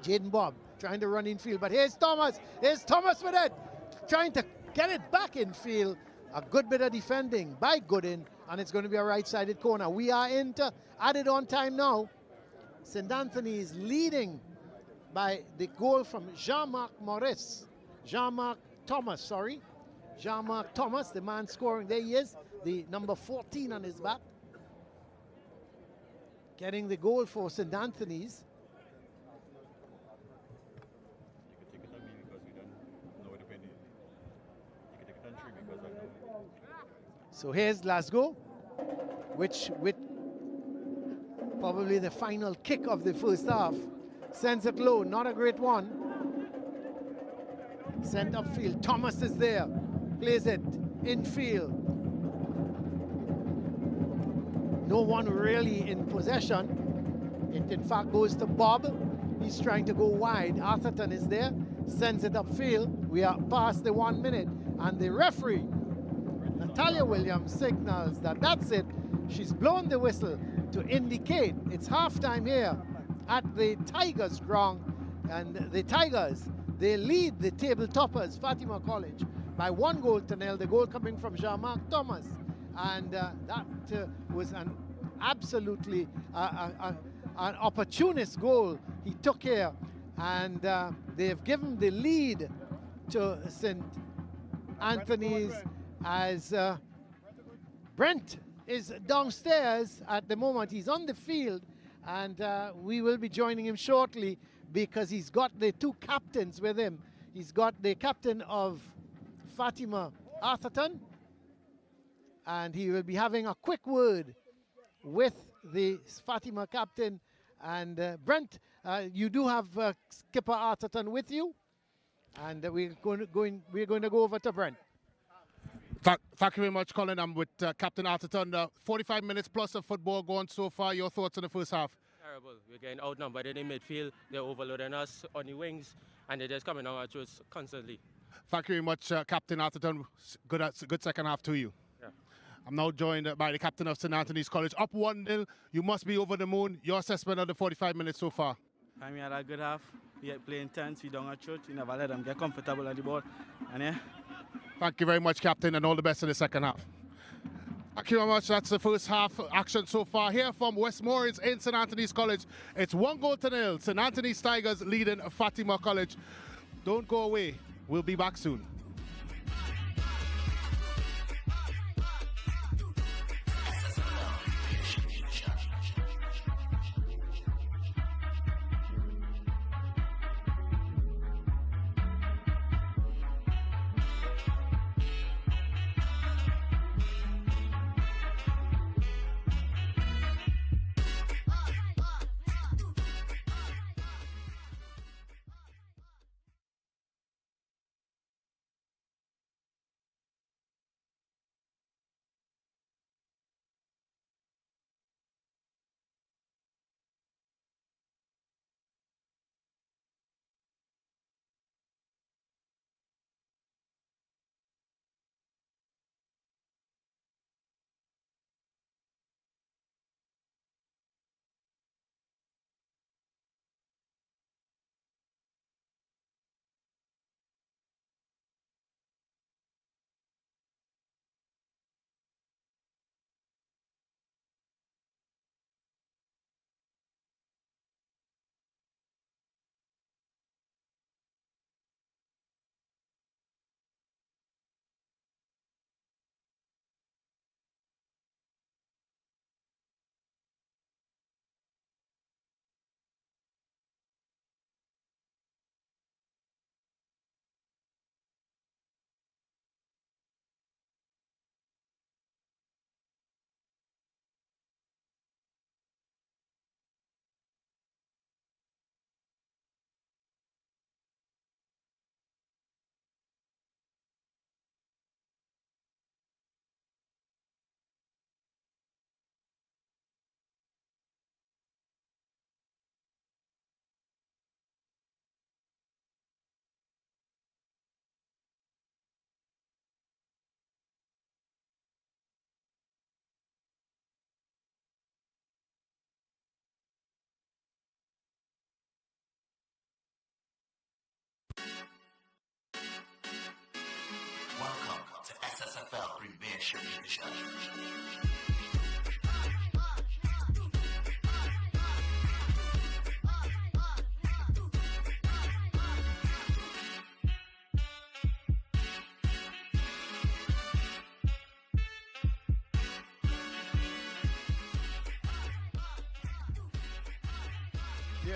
Jaden Bob trying to run in field, but here's Thomas. Here's Thomas with it, trying to get it back in field. A good bit of defending by Gooden, and it's going to be a right-sided corner. We are into added on time now. St. Anthony is leading by the goal from Jean-Marc Thomas, Jean-Marc Thomas, the man scoring. There he is, the number 14 on his back. Getting the goal for St. Anthony's. So here's Glasgow, which with probably the final kick of the first half, sends it low, not a great one. Sent upfield, Thomas is there, plays it infield. No one really in possession. It in fact goes to Bob. He's trying to go wide. Atherton is there, sends it upfield. We are past the 1 minute, and the referee, Natalia Williams, signals that that's it. She's blown the whistle to indicate it's halftime here at the Tigers ground, and the Tigers, they lead the table toppers Fatima College by 1-0. The goal coming from Jean-Marc Thomas, and that was an absolutely an opportunist goal he took here, and they've given the lead to St. Anthony's as Brent is downstairs at the moment. He's on the field, and we will be joining him shortly because he's got the two captains with him. He's got the captain of Fatima, Atherton, and he will be having a quick word with the Fatima captain. And Brent, you do have Skipper Atherton with you, and we're going to go over to Brent. Thank you very much, Colin. I'm with Captain Atherton. 45 minutes plus of football going so far. Your thoughts on the first half? Terrible. We're getting outnumbered in the midfield. They're overloading us on the wings, and they're just coming on at us constantly. Thank you very much, Captain Atherton. Good second half to you. Yeah. I'm now joined by the captain of St. Anthony's College. Up 1-0. You must be over the moon. Your assessment of the 45 minutes so far? We had a good half. We play intense. We don't shoot. We never let them get comfortable on the ball. And yeah. Thank you very much, Captain, and all the best in the second half. Thank you very much. That's the first half action so far. Here from Westmoreland in St. Anthony's College, it's 1-0. St. Anthony's Tigers leading Fatima College. Don't go away. We'll be back soon. SSFL Premiership Division. Yeah.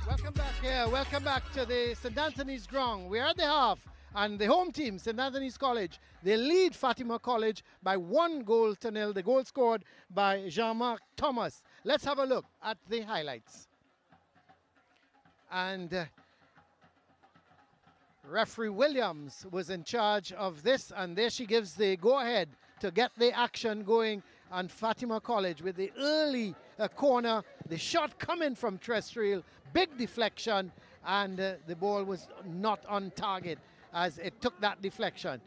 Welcome back here. Welcome back to the St. Anthony's ground. We're at the half, and the home team, St. Anthony's College, they lead Fatima College by 1-0. The goal scored by Jean-Marc Thomas. Let's have a look at the highlights. And referee Williams was in charge of this, and there she gives the go-ahead to get the action going on Fatima College with the early corner, the shot coming from terrestrial, big deflection, and the ball was not on target as it took that deflection.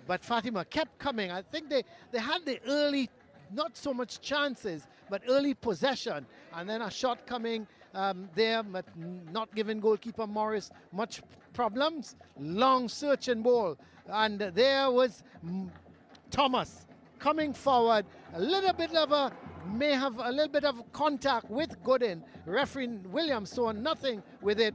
But Fatima kept coming. I think they had the early, not so much chances, but early possession, and then a shot coming there, but not giving goalkeeper Morris much problems. Long searching ball, and there was Thomas coming forward, may have a little bit of contact with Gooden. Referee Williams saw nothing with it.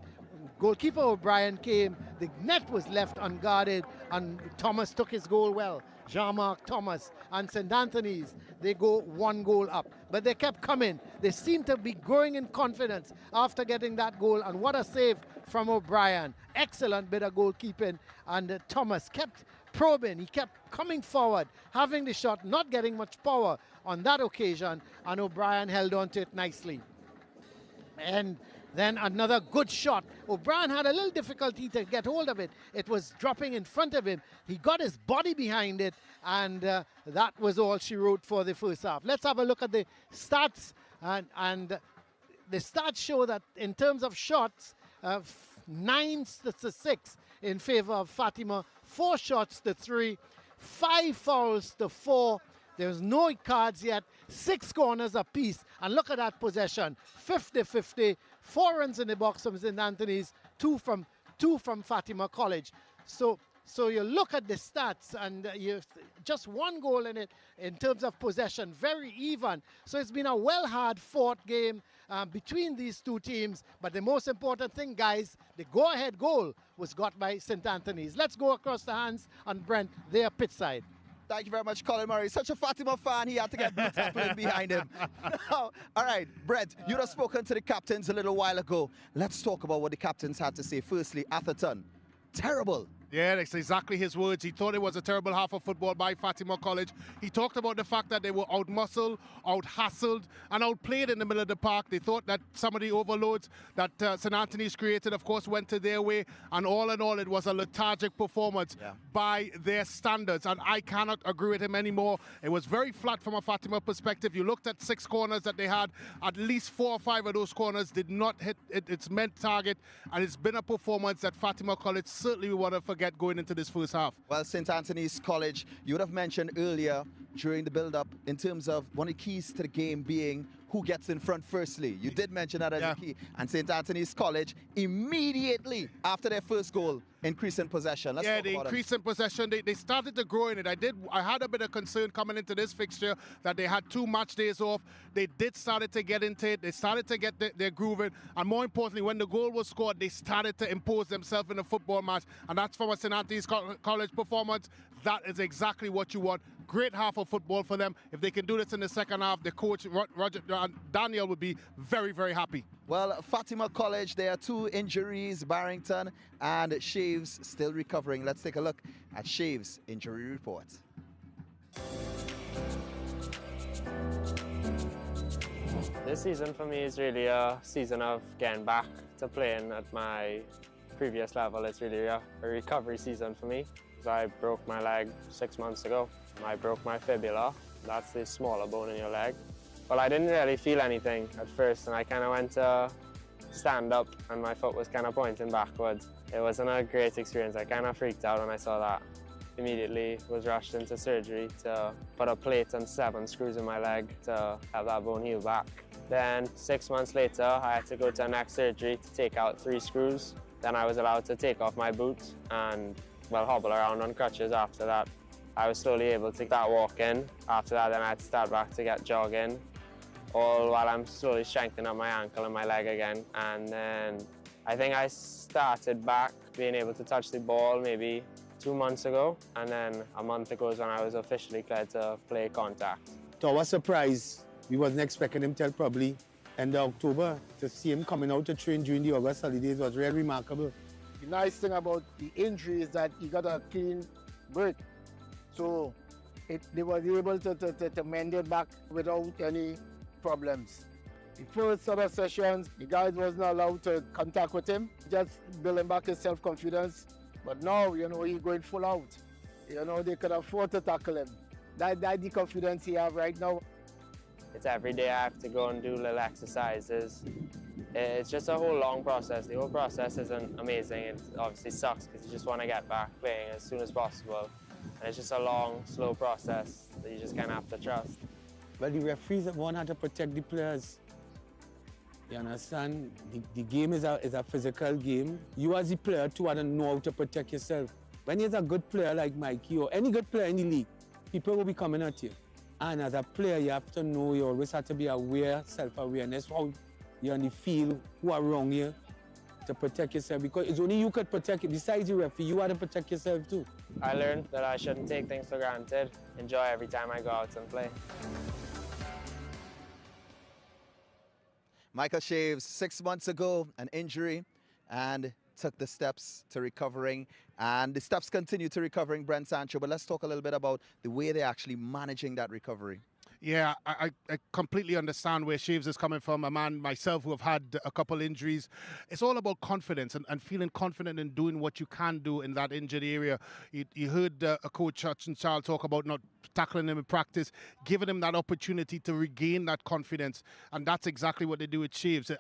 Goalkeeper O'Brien came, the net was left unguarded, and Thomas took his goal well. Jean-Marc Thomas and St. Anthony's, they go 1 goal up. But they kept coming. They seem to be growing in confidence after getting that goal, and what a save from O'Brien. Excellent bit of goalkeeping, and Thomas kept probing, he kept coming forward, having the shot, not getting much power on that occasion, and O'Brien held on to it nicely. And then another good shot. O'Brien had a little difficulty to get hold of it. It was dropping in front of him. He got his body behind it, and that was all she wrote for the first half. Let's have a look at the stats, and the stats show that in terms of shots, 9 to 6 in favor of Fatima, 4 shots to 3, 5 fouls to 4. There's no cards yet, 6 corners apiece, and look at that possession, 50-50, 4 runs in the box from St. Anthony's, 2 from Fatima College. So you look at the stats, and you just 1 goal in it in terms of possession, very even. So it's been a hard fought game between these two teams. But the most important thing, guys, the go-ahead goal was got by St. Anthony's. Let's go across the hands on Brent, their pitch side. Thank you very much, Colin Murray. Such a Fatima fan, he had to get Blue Templin behind him. All right, Brent, you'd have spoken to the captains a little while ago. Let's talk about what the captains had to say. Firstly, Atherton, terrible. Yeah, that's exactly his words. He thought it was a terrible half of football by Fatima College. He talked about the fact that they were out-muscled, out-hassled, and outplayed in the middle of the park. They thought that some of the overloads that St. Anthony's created, of course, went to their way. And all in all, it was a lethargic performance by their standards. And I cannot agree with him anymore. It was very flat from a Fatima perspective. You looked at 6 corners that they had. At least 4 or 5 of those corners did not hit its meant target. And it's been a performance that Fatima College certainly we want to forget going into this first half. Well, St. Anthony's College, you would have mentioned earlier during the build-up in terms of one of the keys to the game being who gets in front firstly. You did mention that as a key. And St. Anthony's College, immediately after their first goal, increase in possession. Let's talk they about increased in possession. They started to grow in it. I had a bit of concern coming into this fixture that they had 2 match days off. They did started to get into it. They started to get their groove in. And more importantly, when the goal was scored, they started to impose themselves in a football match. And that's from a St. Anthony's College performance. That is exactly what you want. Great half of football for them. If they can do this in the second half, the coach, Daniel, would be very, very happy. Well, Fatima College, there are 2 injuries, Barrington and Shaves still recovering. Let's take a look at Shaves' injury report. This season for me is really a season of getting back to playing at my previous level. It's really a recovery season for me. I broke my leg 6 months ago. I broke my fibula. That's the smaller bone in your leg. Well, I didn't really feel anything at first, and I kind of went to stand up and my foot was kind of pointing backwards. It wasn't a great experience. I kind of freaked out when I saw that. Immediately was rushed into surgery to put a plate and 7 screws in my leg to have that bone heal back. Then 6 months later, I had to go to a neck surgery to take out 3 screws. Then I was allowed to take off my boot and hobble around on crutches after that. I was slowly able to start walking. After that, then I had to start back to get jogging, all while I'm slowly strengthening up my ankle and my leg again. And then I think I started back being able to touch the ball maybe 2 months ago, and then a month ago is when I was officially cleared to play contact. To our surprise, we wasn't expecting him till probably end of October. To see him coming out to train during the August holidays was really remarkable. The nice thing about the injury is that he got a clean break. So they were able to mend it back without any problems. The first sort of sessions, the guys wasn't allowed to contact with him, just building back his self-confidence. But now, you know, he's going full out. You know, they could afford to tackle him. That's the confidence he have right now. It's every day I have to go and do little exercises. It's just a whole long process. The whole process isn't amazing. It obviously sucks because you just want to get back playing as soon as possible. And it's just a long, slow process that you just kind of have to trust. Well, the referees want to protect the players. You understand? The game is a physical game. You as a player too have to know how to protect yourself. When you're a good player like Mikey or any good player in the league, people will be coming at you. And as a player, you have to know, you always have to be aware, self-awareness, how you're on the field, who are wrong you, to protect yourself. Because it's only you could protect it. Besides the referee, you have to protect yourself too. I learned that I shouldn't take things for granted. Enjoy every time I go out and play. Michael Shaves, 6 months ago, an injury, and took the steps to recovering. And the steps continue to recovering, Brent Sancho. But let's talk a little bit about the way they're actually managing that recovery. Yeah, I completely understand where Shaves is coming from. A man myself who have had a couple injuries. It's all about confidence and feeling confident in doing what you can do in that injured area. You heard a coach Hutchinson Charles talk about not tackling him in practice, giving him that opportunity to regain that confidence. And that's exactly what they do with Shaves.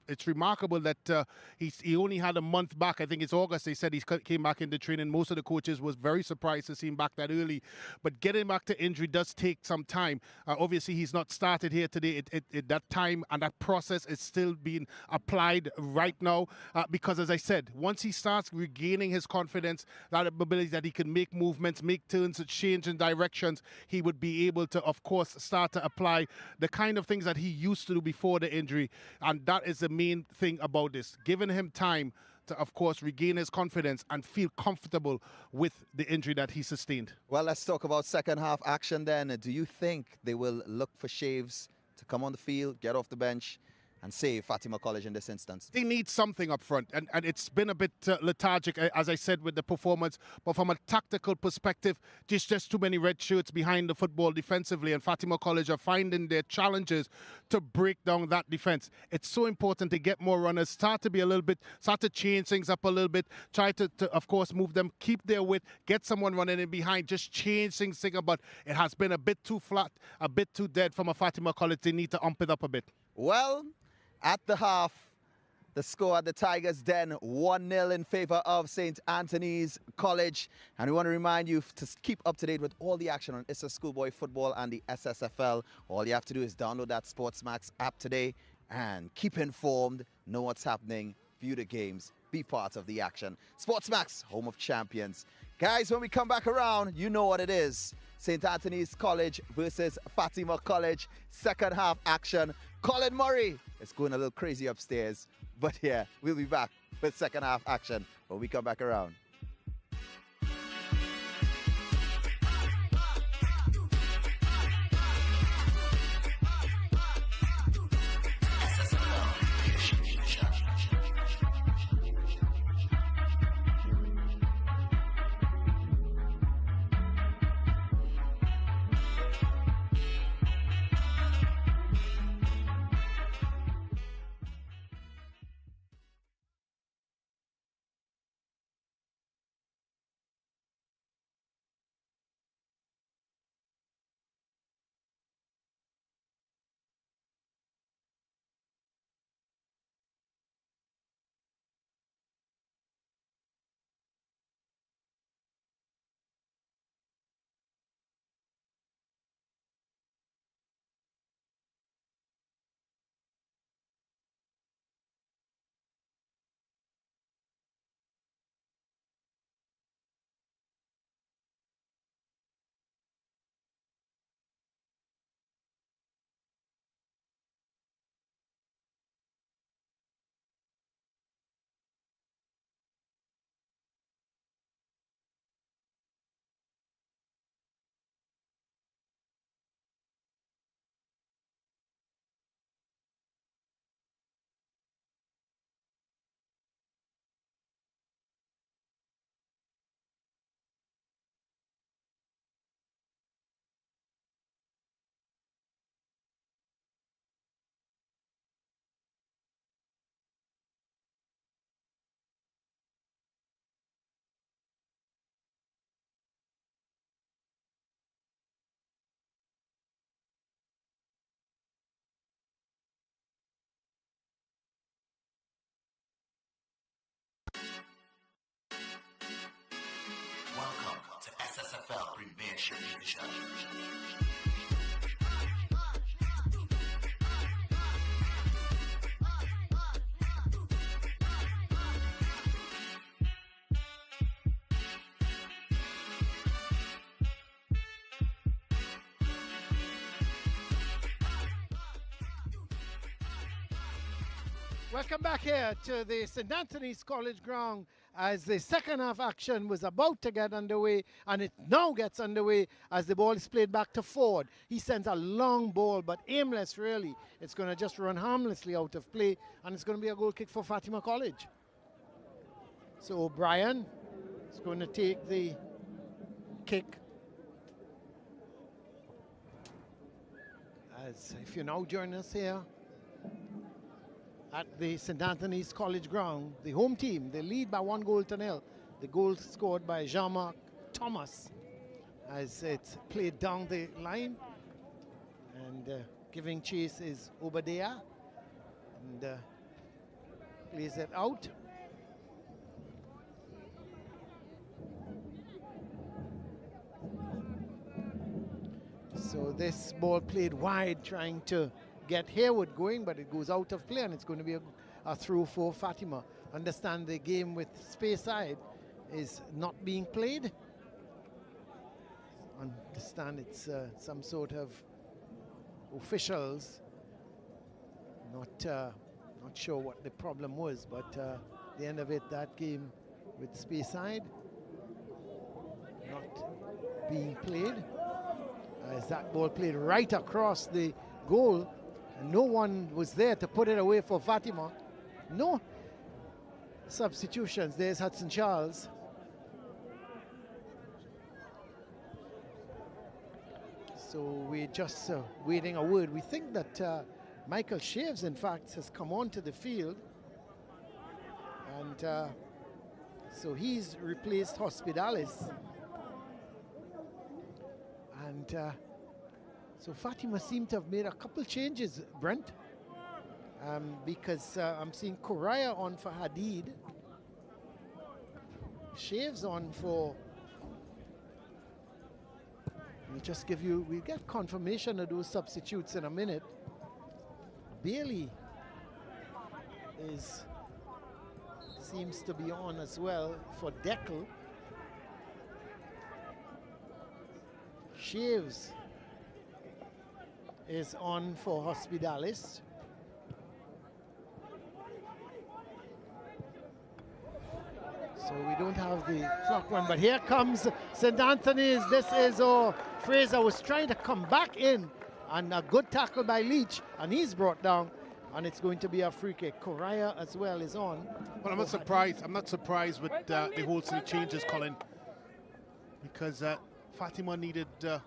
It's remarkable that he only had a month back. I think it's August. They said he came back into training. Most of the coaches was very surprised to see him back that early. But getting back to injury does take some time. Obviously, he's not started here today. That time and that process is still being applied right now because, as I said, once he starts regaining his confidence, that ability that he can make movements, make turns, change in directions, he would be able to, of course, start to apply the kind of things that he used to do before the injury. And that is the main thing about this, giving him time to, of course, regain his confidence and feel comfortable with the injury that he sustained. Well, let's talk about second half action then. Do you think they will look for Shaves to come on the field, get off the bench, and save Fatima College in this instance? They need something up front, and it's been a bit lethargic, as I said, with the performance. But from a tactical perspective, just too many red shirts behind the football defensively, and Fatima College are finding their challenges to break down that defense. It's so important to get more runners, start to change things up a little bit, try to of course, move them, keep their width, get someone running in behind, just change things, but it has been a bit too flat, a bit too dead from a Fatima College. They need to ump it up a bit. Well, at the half, the score at the Tigers' Den, 1-0 in favor of St. Anthony's College. And we want to remind you to keep up to date with all the action on ISSA Schoolboy Football and the SSFL. All you have to do is download that SportsMax app today and keep informed, know what's happening, view the games, be part of the action. SportsMax, home of champions. Guys, when we come back around, you know what it is. St. Anthony's College versus Fatima College. Second half action. Colin Murray is going a little crazy upstairs. But yeah, we'll be back with second half action when we come back around. Cremation Division. Welcome back here to the St. Anthony's College ground as the second half action was about to get underway, and it now gets underway as the ball is played back to Ford. He sends a long ball, but aimless really. It's going to just run harmlessly out of play, and it's going to be a goal kick for Fatima College. So O'Brien is going to take the kick. As if you're now joining us here at the St. Anthony's College ground, the home team, they lead by 1-0. The goal scored by Jean-Marc Thomas as it's played down the line, and giving chase is Obadiah, and plays it out. So this ball played wide, trying to get Haywood going, but it goes out of play, and it's going to be a throw for Fatima. Understand the game with space side is not being played. Understand it's some sort of officials. Not sure what the problem was, but at the end of it, that game with space side not being played. As that ball played right across the goal, and no one was there to put it away for Fatima. No substitutions. There's Hudson Charles. So we're just waiting a word. We think that Michael Shaves, in fact, has come onto the field, and so he's replaced Hospitalis. And so Fatima seemed to have made a couple changes, Brent, because I'm seeing Correa on for Hadid, Shaves on for, we'll get confirmation of those substitutes in a minute. Bailey seems to be on as well for Deckel. Shaves is on for Hospitalis. So we don't have the clock one, but here comes St. Anthony's. This is Fraser was trying to come back in, and a good tackle by Leach, and he's brought down, and it's going to be a free kick. Correa as well is on. Well, I'm not surprised. I'm not surprised with the wholesale changes, Colin, because Fatima needed a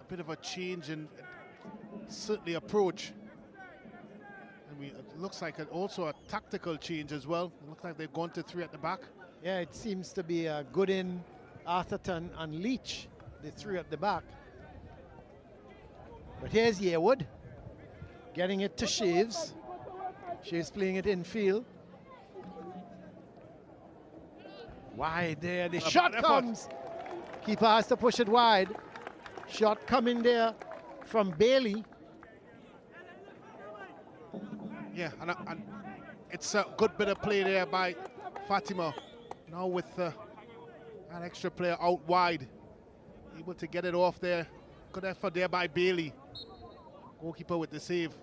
bit of a change and certainly approach. And it looks like also a tactical change as well. It looks like they've gone to 3 at the back. Yeah, it seems to be Goodin, Atherton, and Leach, the 3 at the back. But here's Yearwood getting it to Shaves. Shaves playing it infield. Wide there, the shot comes. Keeper has to push it wide. Shot coming there from Bailey. Yeah, and it's a good bit of play there by Fatima. Now with an extra player out wide, able to get it off there. Good effort there by Bailey. Goalkeeper with the save.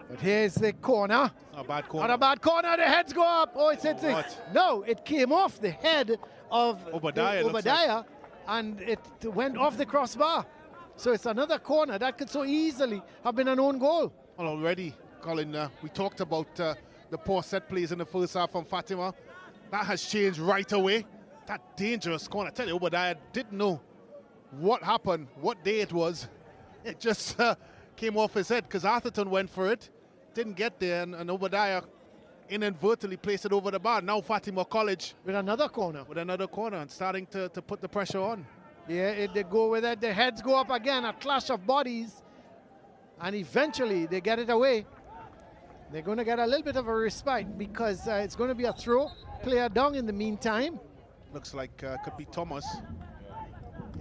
But here's the corner. Not a bad corner. Not a bad corner. The heads go up. Oh, it's no, it came off the head of Obadiah, and it went off the crossbar. So it's another corner that could so easily have been an own goal. Well, already, Colin, we talked about the poor set plays in the first half from Fatima. That has changed right away. That dangerous corner. I tell you, Obadiah didn't know what happened, what day it was. It just came off his head because Atherton went for it, didn't get there, and Obadiah inadvertently placed it over the bar. Now Fatima College with another corner. And starting to put the pressure on. Yeah, they go with it. The heads go up again, a clash of bodies, and eventually they get it away. They're going to get a little bit of a respite because it's going to be a throw. Player down in the meantime. Looks like could be Thomas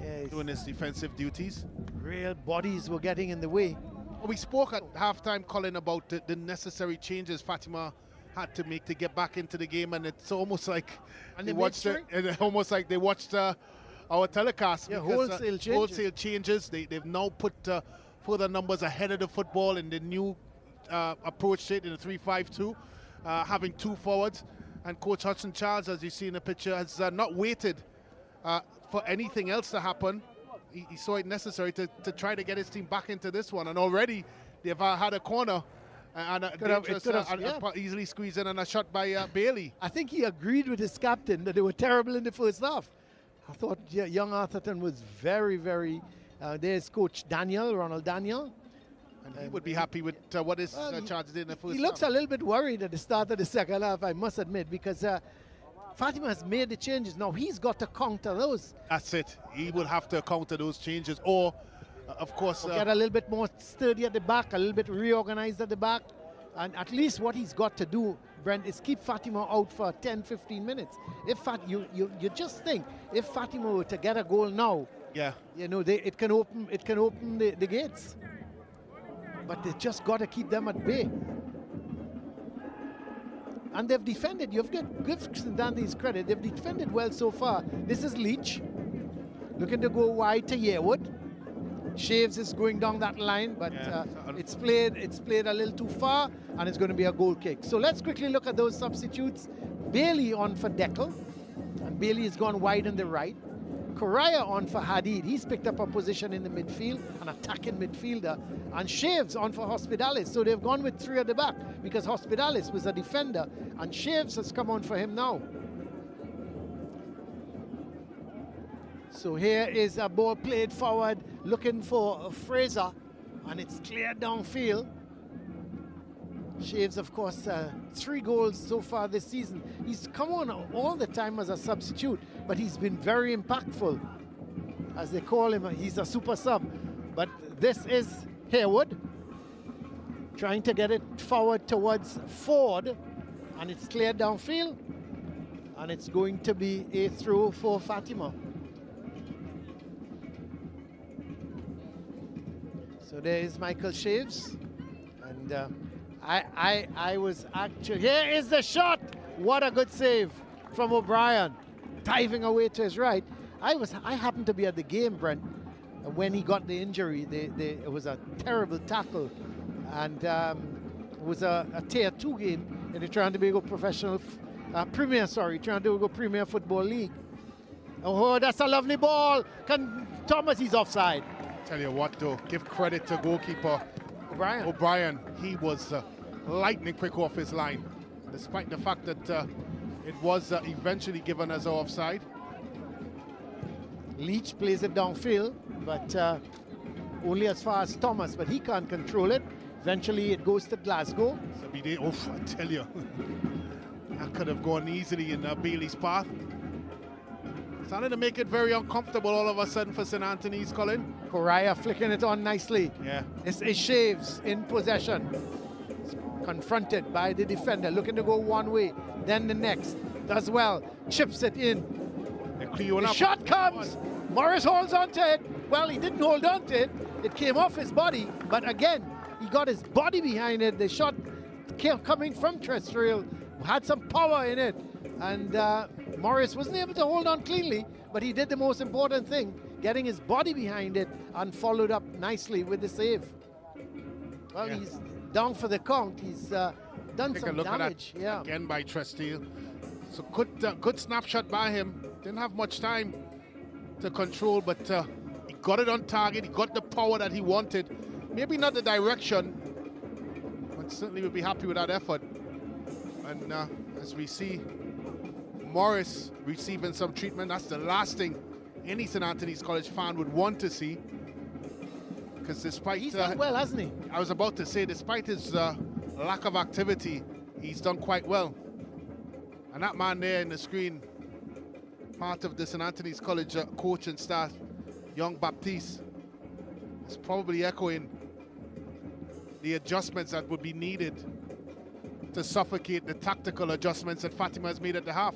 Yeah, doing his defensive duties. real bodies were getting in the way. We spoke at halftime, Colin, about the necessary changes Fatima had to make to get back into the game, and it's almost like And they they watched it, and almost like they watched our telecast. Yeah, because, wholesale changes. Wholesale changes. They've now put further numbers ahead of the football in the new approach to it in the 3-5-2, having 2 forwards. And Coach Hudson Charles, as you see in the picture, has not waited for anything else to happen. He saw it necessary to try to get his team back into this one, and already they've had a corner and easily squeezed in, and a shot by Bailey. I think he agreed with his captain that they were terrible in the first half. I thought young Arthurton was very, very. There's Coach Ronald Daniel. And he would be happy with what his charges did in the first half. He looks a little bit worried at the start of the second half, I must admit, because Fatima has made the changes. Now he's got to counter those. That's it. He will have to counter those changes, or of course get a little bit more sturdy at the back, a little bit reorganized at the back. And at least what he's got to do, Brent, is keep Fatima out for 10-15 minutes. If you just think, if Fatima were to get a goal now, yeah, you know, it can open the gates. But they just got to keep them at bay. And they've defended. You've got to give St. Anthony's credit. They've defended well so far. This is Leach looking to go wide to Yearwood. Shaves is going down that line, but it's played a little too far, and it's going to be a goal kick. So let's quickly look at those substitutes. Bailey on for Deckel, and Bailey has gone wide on the right. Correa on for Hadid. He's picked up a position in the midfield, an attacking midfielder. And Shaves on for Hospitalis. So they've gone with 3 at the back because Hospitalis was a defender, and Shaves has come on for him now. So here is a ball played forward, looking for Fraser, and it's cleared downfield. Shaves, of course, 3 goals so far this season. He's come on all the time as a substitute, but he's been very impactful. As they call him, he's a super sub. But this is Haywood trying to get it forward towards Ford, and it's cleared downfield, and it's going to be a throw for Fatima. So there is Michael Shaves, and I was actually, here is the shot. What a good save from O'Brien, diving away to his right. I happened to be at the game, Brent, when he got the injury. It was a terrible tackle, and it was a tier 2 game in the Trinidad Professional Premier Football League. Oh, that's a lovely ball. Thomas, he's offside. Tell you what, though, give credit to goalkeeper O'Brien. He was lightning quick off his line, despite the fact that it was eventually given as offside. Leach plays it downfield, but only as far as Thomas, but he can't control it. Eventually it goes to Glasgow. I tell you, that could have gone easily in Bailey's path. Starting to make it very uncomfortable all of a sudden for St. Anthony's, Colin. Correa flicking it on nicely. Yeah. This is Shaves in possession. Confronted by the defender, looking to go one way, then the next. Does well, chips it in. The shot comes. Morris holds on to it. Well, he didn't hold on to it. It came off his body, but again, he got his body behind it. The shot coming from terrestrial had some power in it, and Morris wasn't able to hold on cleanly, but he did the most important thing, getting his body behind it and followed up nicely with the save. Well, yeah. He's down for the count. He's done some damage. Yeah. Again by Trestiel. So good snapshot by him. Didn't have much time to control, but he got it on target. He got the power that he wanted. Maybe not the direction, but certainly would be happy with that effort. And as we see Morris receiving some treatment, that's the last thing any St. Anthony's College fan would want to see. Because despite... He's done well, hasn't he? I was about to say, despite his lack of activity, he's done quite well. And that man there in the screen, part of the St. Anthony's College coach and staff, young Baptiste, is probably echoing the adjustments that would be needed to suffocate the tactical adjustments that Fatima has made at the half.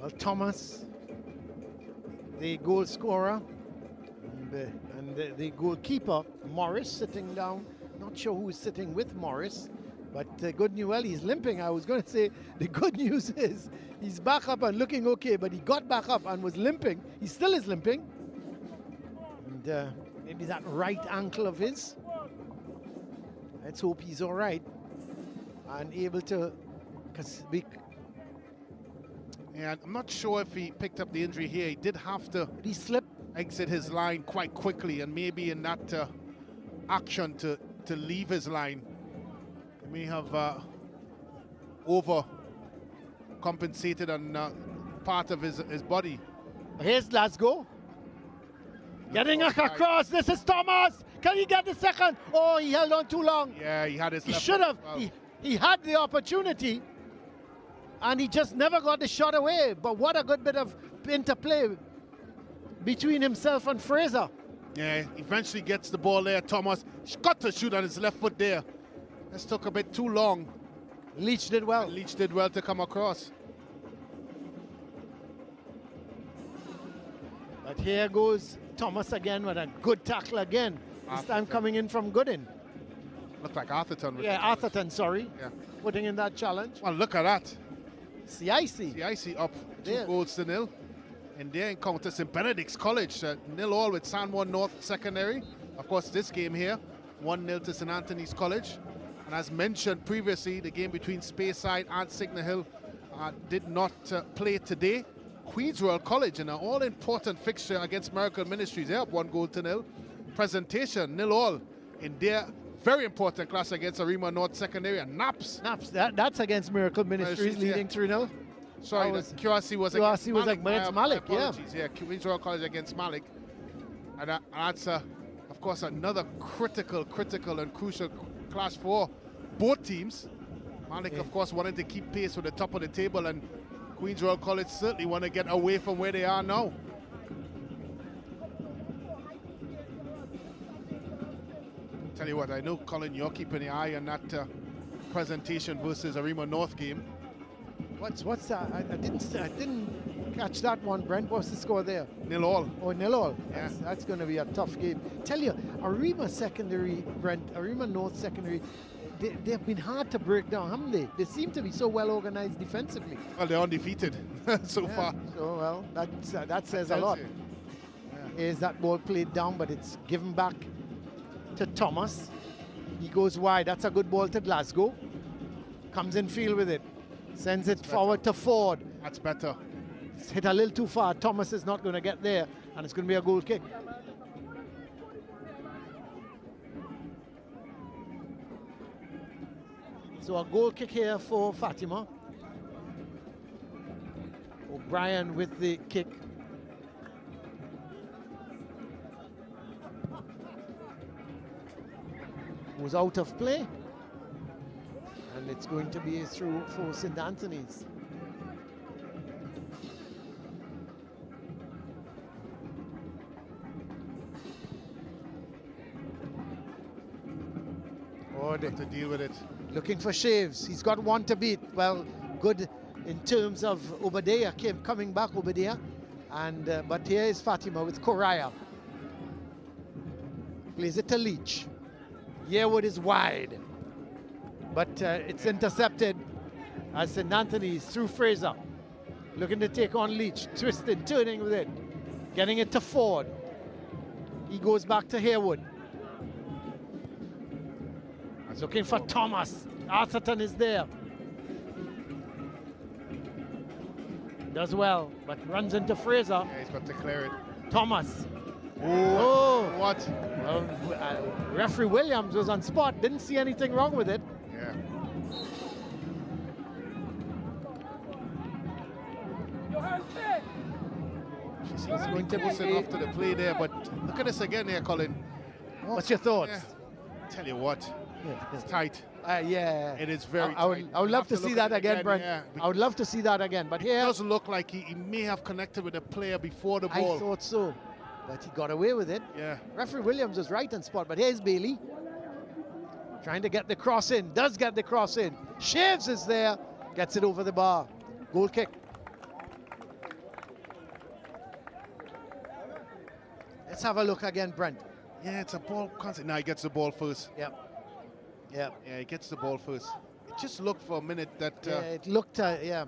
Well, Thomas, the goal scorer, and the goalkeeper, Morris, sitting down. Not sure who's sitting with Morris, but good news. Well, he's limping. I was going to say the good news is he's back up and looking okay, but he got back up and was limping. He still is limping. And maybe that right ankle of his. Let's hope he's all right and able to, because Yeah, I'm not sure if he picked up the injury here. He did have to exit his line quite quickly, and maybe in that action to leave his line, he may have overcompensated on part of his body. Here's Glasgow. Getting across. This is Thomas. Can he get the second? Oh, he held on too long. Yeah, he had his He left should have. well. He had the opportunity, and he just never got the shot away. But what a good bit of interplay between himself and Fraser. Yeah, eventually gets the ball there. Thomas, he's got to shoot on his left foot there. This took a bit too long. Leach did well. Leach did well to come across. But here goes Thomas again with a good tackle again. This time coming in from Gooden. Looked like Atherton. with Yeah, it. Atherton, sorry. Yeah. Putting in that challenge. Well, look at that. CIC. CIC up There. 2-0 in their encounter. St. Benedict's College 0-0 with San Juan North Secondary. Of course, this game here 1-0 to St. Anthony's College. And as mentioned previously, the game between Speyside and Signal Hill did not play today. Queen's Royal College in an all-important fixture against Miracle Ministries. They're up 1-0. Presentation 0-0 in their very important clash against Arima North Secondary and Naps. That's against Miracle Ministries, yeah. leading 3-0. Sorry, QRC was QRC was against Malik, my apologies. Yeah, Queen's Royal College against Malik. And that's, of course, another critical and crucial clash for both teams. Malik, of course, wanted to keep pace with the top of the table, and Queen's Royal College certainly want to get away from where they are now. Tell you what, I know, Colin, you're keeping an eye on that presentation versus Arima North game. What's that? I didn't catch that one, Brent. What's the score there? 0-0. Oh, 0-0. Yeah. That's going to be a tough game. Tell you, Arima Secondary, Brent, Arima North Secondary, they've been hard to break down, haven't they? They seem to be so well organized defensively. Well, they're undefeated so far. So, well, that says a lot. Yeah. Is that ball played down, but it's given back to Thomas. He goes wide. That's a good ball to Glasgow. Comes in field with it. Sends it forward to Ford. That's better. It's hit a little too far. Thomas is not going to get there, and it's going to be a goal kick. So a goal kick here for Fatima. O'Brien with the kick. Was out of play. And it's going to be through for St. Anthony's. To deal with it. Looking for Shaves. He's got one to beat. Well, good in terms of Obadiah coming back, Obadiah. And but here is Fatima with Koraya. Plays it to Leach. Yearwood is wide. But it's intercepted as St. Anthony's through Fraser. Looking to take on Leach. Twisted, turning with it. Getting it to Ford. He goes back to Harewood. Looking for Thomas. Atherton is there. Does well, but runs into Fraser. Yeah, he's got to clear it. Thomas. Oh, what? Well, referee Williams was on spot. Didn't see anything wrong with it. Yeah. She seems to be close enough to the play there, but look at this again here, Colin. What's your thoughts? Yeah. Tell you what, it's tight. Yeah. It is very I would love to see that again, Brent. Yeah, I would love to see that again. But here, it does look like he may have connected with the player before the ball. I thought so, but he got away with it. Yeah. Referee Williams was right on spot, but here's Bailey. Trying to get the cross in, does get the cross in. Shaves is there, gets it over the bar. Goal kick. Let's have a look again, Brent. Yeah, it's a ball concept. Now he gets the ball first. Yep. Yep. Yeah, he gets the ball first. It just looked for a minute that... yeah, it looked, yeah.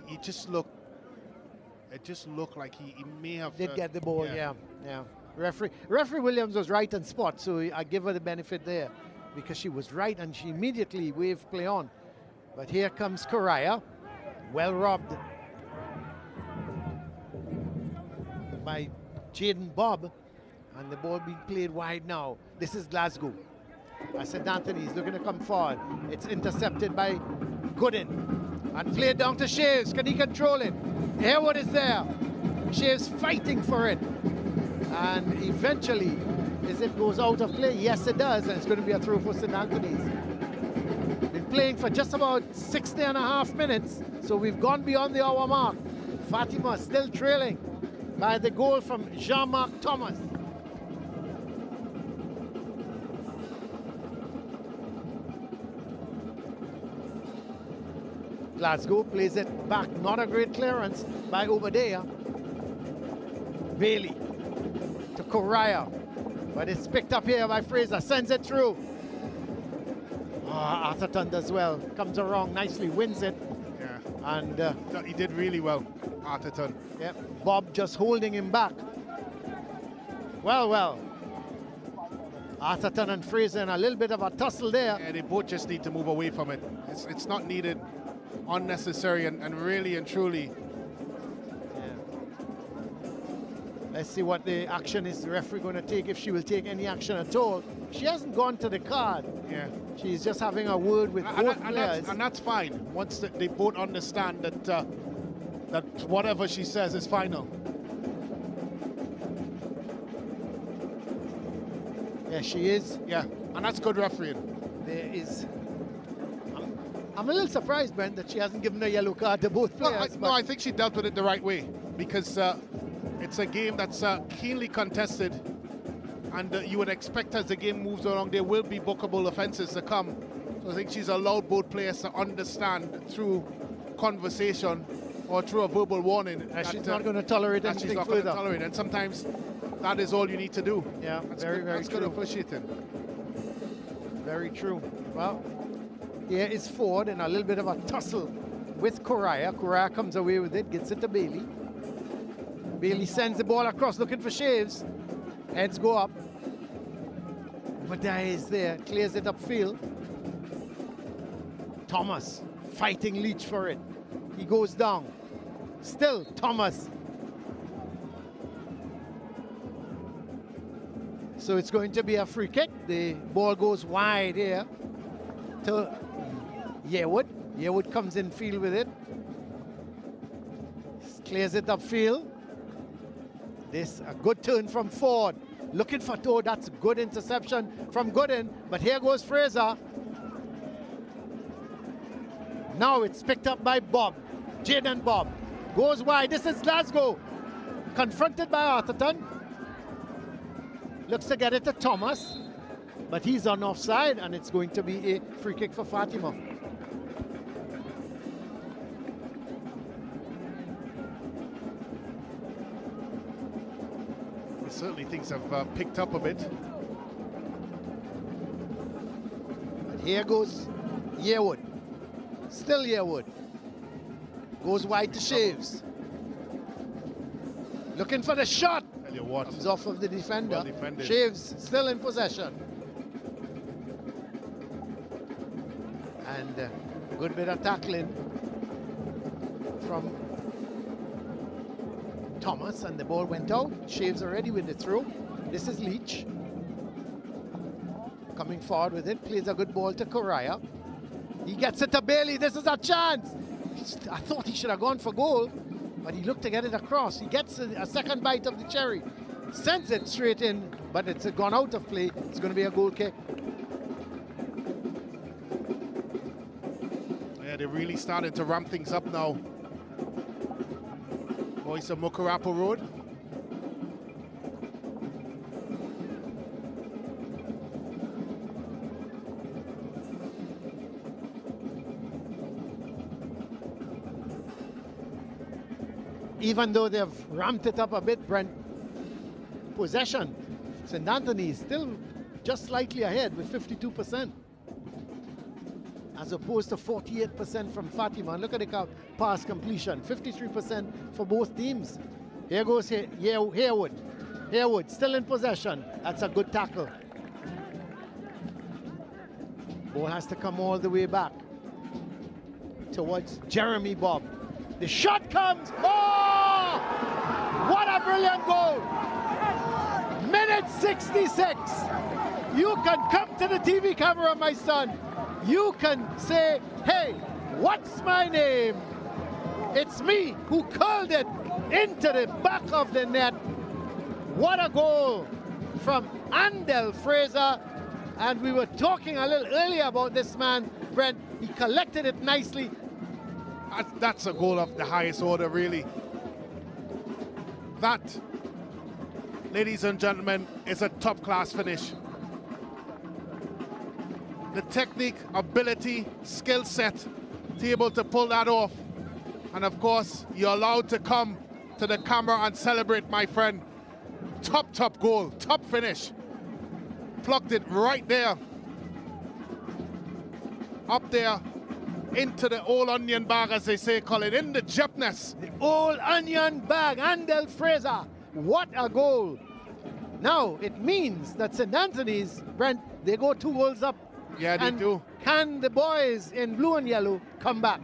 He just looked... It just looked like he may have... Did get the ball, yeah. Referee Williams was right on spot, so I give her the benefit there because she was right and she immediately waved play on. But here comes Correa, well robbed by Jaden Bob, and the ball being played wide now. This is Glasgow. St. Anthony's looking to come forward. It's intercepted by Gooden and played down to Shaves. Can he control it? Harewood is there. Shaves fighting for it. And eventually, as it goes out of play, yes it does, and it's going to be a throw for St. Anthony's. Been playing for just about 60.5 minutes, so we've gone beyond the hour mark. Fatima still trailing by the goal from Jean-Marc Thomas. Glasgow plays it back, not a great clearance by Obadiah. Bailey to Correa, but it's picked up here by Fraser, sends it through. Atherton does well, comes around nicely, wins it. Yeah. And he did really well, Atherton. Yeah, Bob just holding him back. Well. Atherton and Fraser in a little bit of a tussle there. Yeah, they both just need to move away from it. It's not needed, unnecessary, and really and truly. Let's see what the action is the referee going to take, if she will take any action at all. She hasn't gone to the card. Yeah. She's just having a word with both players. And that's fine, once they both understand that that whatever she says is final. Yeah, she is. Yeah, and that's good refereeing. There is... I'm a little surprised, Brent, that she hasn't given a yellow card to both players. No, I think she dealt with it the right way, because it's a game that's keenly contested, and you would expect as the game moves along there will be bookable offences to come. So I think she's allowed both players to understand through conversation or through a verbal warning that she's not going to tolerate anything she's not further. Going to tolerate, and sometimes that is all you need to do. Yeah, that's very that's true. Good officiating. Very true. Well, here is Ford in a little bit of a tussle with Correa. Correa comes away with it, gets it to Bailey. Bailey sends the ball across, looking for Shaves. Heads go up. Obadiah is there, clears it upfield. Thomas fighting Leach for it. He goes down. Still Thomas. So it's going to be a free kick. The ball goes wide here to Yearwood. Yearwood comes in field with it. Clears it upfield. This a good turn from Ford. Looking for toe. That's good interception from Gooden. But here goes Fraser. Now it's picked up by Bob. Jaden Bob goes wide. This is Glasgow. Confronted by Atherton. Looks to get it to Thomas. But he's on offside, and it's going to be a free kick for Fatima. Certainly things have picked up a bit. And here goes Yearwood. Still Yearwood. Goes wide to Shaves. Looking for the shot. Tell you what. Comes off of the defender. Well defended. Shaves still in possession. And a good bit of tackling from Thomas, and the ball went out. Shaves already with the throw. This is Leach. Coming forward with it. Plays a good ball to Correa. He gets it to Bailey. This is a chance. I thought he should have gone for goal, but he looked to get it across. He gets a second bite of the cherry. Sends it straight in, but it's gone out of play. It's going to be a goal kick. Yeah, they're really starting to ramp things up now. Boys of Mukarapo Road. even though they've ramped it up a bit, Brent, possession, St. Anthony is still just slightly ahead with 52%, as opposed to 48% from Fatima. And look at the pass completion, 53% for both teams. Here goes Haywood. Haywood still in possession. That's a good tackle. Ball has to come all the way back towards Jeremy Bob. The shot comes. Oh! What a brilliant goal! Minute 66. You can come to the TV camera, my son. You can say, hey, what's my name? It's me who curled it into the back of the net. What a goal from Andel Fraser. And we were talking a little earlier about this man, Brent. He collected it nicely. That's a goal of the highest order, really. That, ladies and gentlemen, is a top-class finish. The technique, ability, skill set to be able to pull that off. And of course, you're allowed to come to the camera and celebrate, my friend. Top goal, top finish. Plucked it right there. Up there, into the old onion bag, as they say, Colin, in the gymnast. The old onion bag, Andel Fraser. What a goal. Now, it means that St. Anthony's, Brent, they go 2 goals up. Yeah, they do. Can the boys in blue and yellow come back?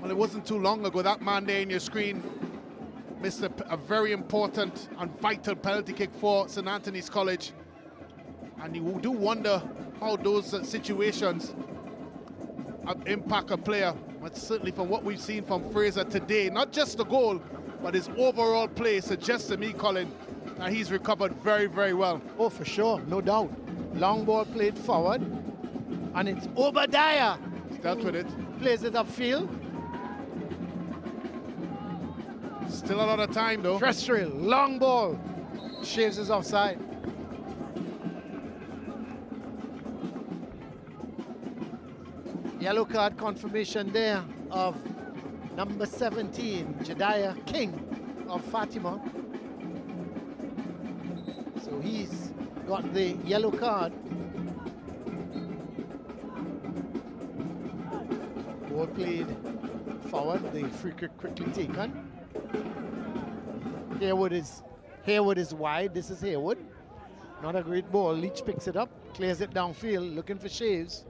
Well, it wasn't too long ago, that man there in your screen missed a very important and vital penalty kick for St. Anthony's College. And you do wonder how those situations impact a player. But certainly from what we've seen from Fraser today, not just the goal, but his overall play suggests to me, Colin, that he's recovered very, very well. Oh, for sure, no doubt. Long ball played forward, and it's Obadiah. He's dealt with it. Plays it upfield. Still a lot of time, though. Terrestrial, long ball. Shaves is offside. Yellow card confirmation there of number 17, Jediah King of Fatima. So he's got the yellow card. Ball played forward, the free kick quickly taken. Haywood is wide. This is Haywood. Not a great ball. Leach picks it up, clears it downfield, looking for Shaves.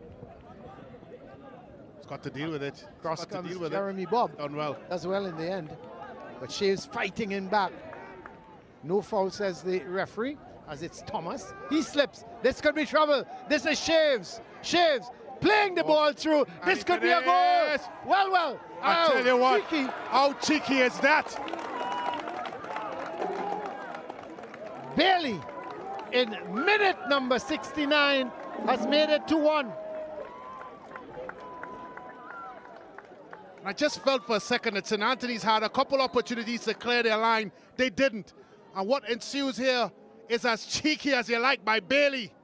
He's got to deal with it. Cross comes Jeremy Bob. Done well. Does well in the end. But Shaves fighting him back. No foul, says the referee, as it's Thomas. He slips. This could be trouble. This is Shaves. Shaves playing the ball through. This could be a goal. Well. I tell you what, cheeky. How cheeky is that? Bailey, in minute number 69, has made it 2-1. I just felt for a second that St. Anthony's had a couple opportunities to clear their line. They didn't. And what ensues here is as cheeky as you like by Bailey.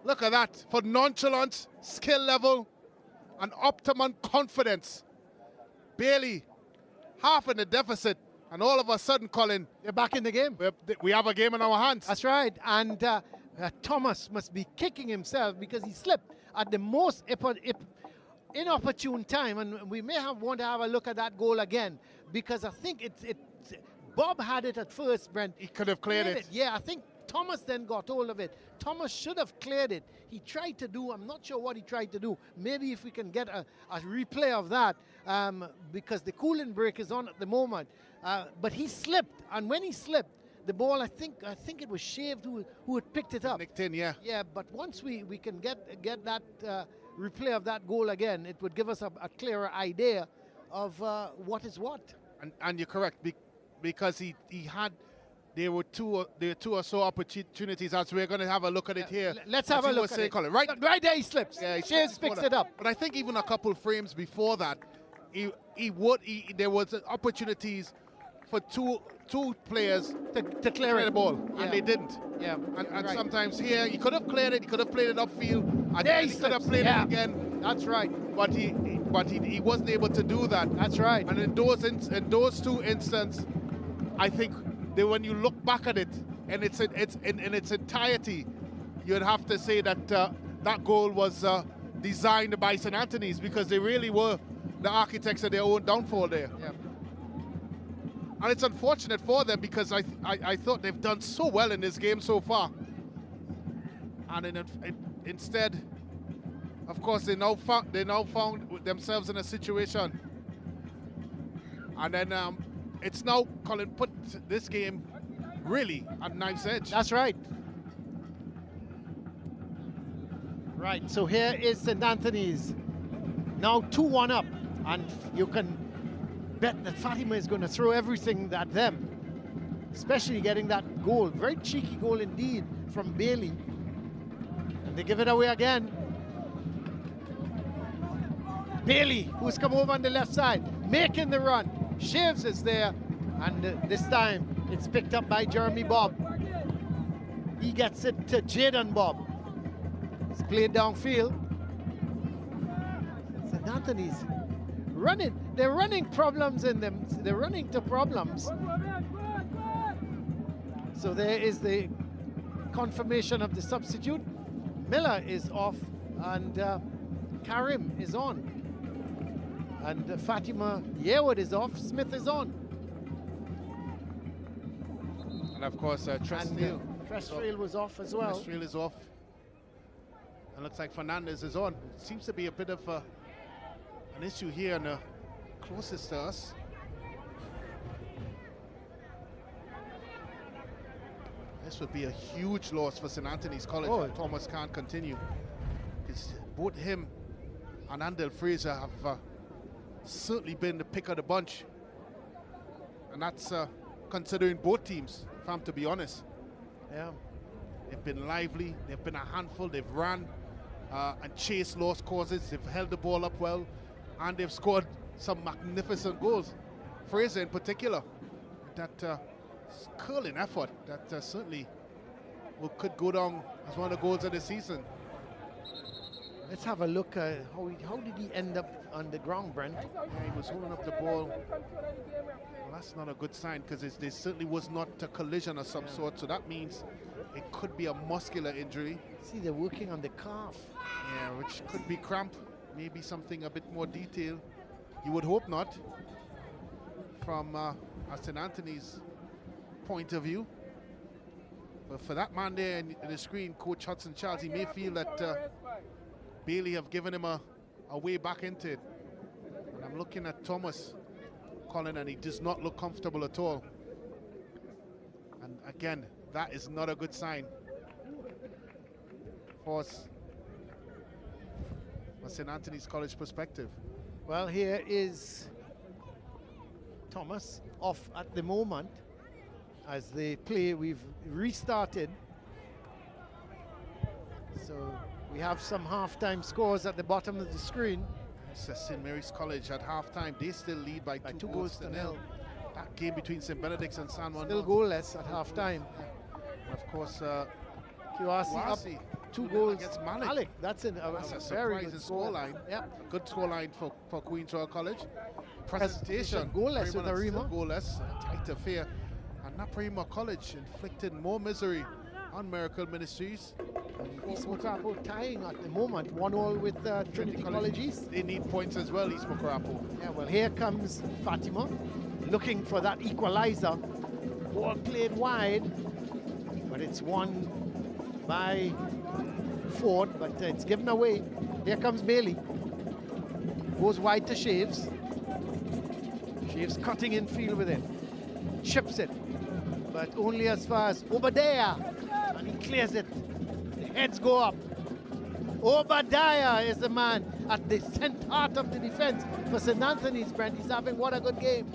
Look at that. For nonchalance, skill level, and optimum confidence. Bailey, half in the deficit. And all of a sudden, Colin, they're back in the game. We have a game in our hands. That's right. And Thomas must be kicking himself because he slipped at the most inopportune time. And we may want to have a look at that goal again, because I think Bob had it at first, Brent. He could have cleared it. Yeah, I think Thomas then got hold of it. Thomas should have cleared it. He tried to do, I'm not sure what he tried to do. Maybe if we can get a replay of that, because the cooling break is on at the moment. But he slipped, and when he slipped, the ball, I think it was Shaved who had picked it up. Nicked in, yeah. Yeah, but once we can get that replay of that goal again, it would give us a clearer idea of what is what. And you're correct, because there were two or so opportunities, as we're going to have a look at it here. Let's have a look at it. Colin, right there he slips. Yeah, Shaves picks it up. But I think even a couple frames before that, there was opportunities for two players to clear the ball, yeah. and they didn't. Yeah, And right. sometimes here, he could have cleared it, he could have played it upfield, and There then he he could have slips, played yeah. it again. That's right. But he wasn't able to do that. That's right. And in those two instances, I think that when you look back at it and it's in its entirety, you'd have to say that that goal was designed by St. Anthony's, because they really were the architects of their own downfall there. Yeah. And it's unfortunate for them, because I thought they've done so well in this game so far. And instead, of course, they now found themselves in a situation. And then it's now, Colin, put this game really at knife's edge. That's right. Right, so here is St. Anthony's, now 2-1 up, and you can bet that Fatima is going to throw everything at them, especially getting that goal. Very cheeky goal indeed from Bailey. And they give it away again. Bailey, who's come over on the left side, making the run. Shaves is there, and this time it's picked up by Jeremy Bob. He gets it to Jaden Bob. It's played downfield. St. Anthony's running. They're running problems in them. They're running to problems. So there is the confirmation of the substitute. Miller is off, and Karim is on. And Fatima Yearwood is off. Smith is on. And of course, Trestrail was off as well. Trestrail is off. And looks like Fernandez is on. Seems to be a bit of an issue here, and closest to us. This would be a huge loss for St. Anthony's College if Thomas can't continue. Because both him and Andel Fraser have certainly been the pick of the bunch. And that's considering both teams, if I'm to be honest. Yeah. They've been lively, they've been a handful, they've ran and chased lost causes, they've held the ball up well, and they've scored some magnificent goals. Fraser in particular, that curling effort that certainly could go down as one of the goals of the season. Let's have a look at how did he end up on the ground, Brent? Yeah, he was holding up the ball. Well, that's not a good sign, because there certainly was not a collision of some sort, so that means it could be a muscular injury. See, they're working on the calf. Yeah, which could be cramp, maybe something a bit more detailed. You would hope not, from St. Anthony's point of view. But for that man there in the screen, Coach Hudson Charles, he may feel that Bailey have given him a way back into it. And I'm looking at Thomas, Colin, and he does not look comfortable at all. And again, that is not a good sign for St. Anthony's College perspective. Well, here is Thomas off at the moment as they play. We've restarted. So we have some halftime scores at the bottom of the screen. St. Mary's College at halftime, they still lead by two goals to nil. That game between St. Benedict's and San Juan still goalless at halftime. And of course, QRC up 2 goals against Malik. That's a very good scoreline. Yeah, good scoreline for Queen's Royal College. Presentation goalless with Arima. Goalless, tight affair. And Naparima College inflicted more misery on Miracle Ministries. East Mocrapo tying at the moment, 1-1 with Trinity College East. They need points as well, East Mocrapo. Yeah, well, here comes Fatima looking for that equalizer. Ball played wide, but it's won by Ford, but it's given away. Here comes Bailey. Goes wide to Shaves. Shaves cutting in field with it. Chips it, but only as far as Obadiah, and he clears it. The heads go up. Obadiah is the man at the heart of the defense for St. Anthony's, Brent. He's having what a good game.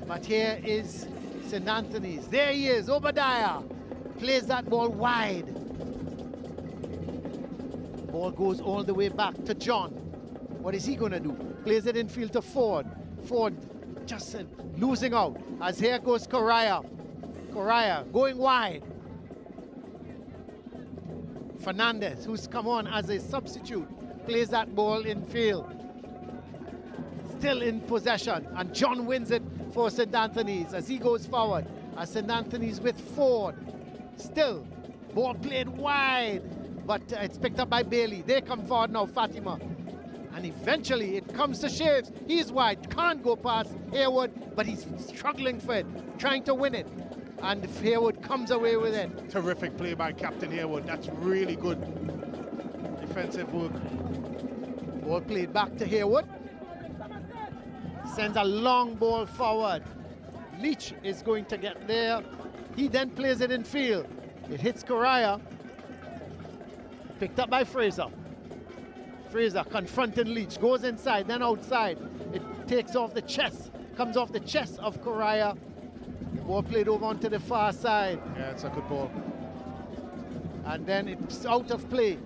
But here is St. Anthony's. There he is, Obadiah. Plays that ball wide. Ball goes all the way back to John. What is he going to do? Plays it in field to Ford. Ford just losing out. As here goes Correa. Correa going wide. Fernandez, who's come on as a substitute, plays that ball in field. Still in possession, and John wins it for St. Anthony's as he goes forward. As St. Anthony's with Ford. Still, ball played wide, but it's picked up by Bailey. They come forward now, Fatima. And eventually it comes to Shaves. He's wide, can't go past Haywood, but he's struggling for it, trying to win it. And Haywood comes away with it. Terrific play by Captain Haywood. That's really good defensive work. Ball played back to Haywood. Sends a long ball forward. Leach is going to get there. He then plays it in field. It hits Correa. Picked up by Fraser. Fraser confronting Leach. Goes inside, then outside. It takes off the chest. Comes off the chest of Correa. The ball played over onto the far side. Yeah, it's a good ball. And then it's out of play.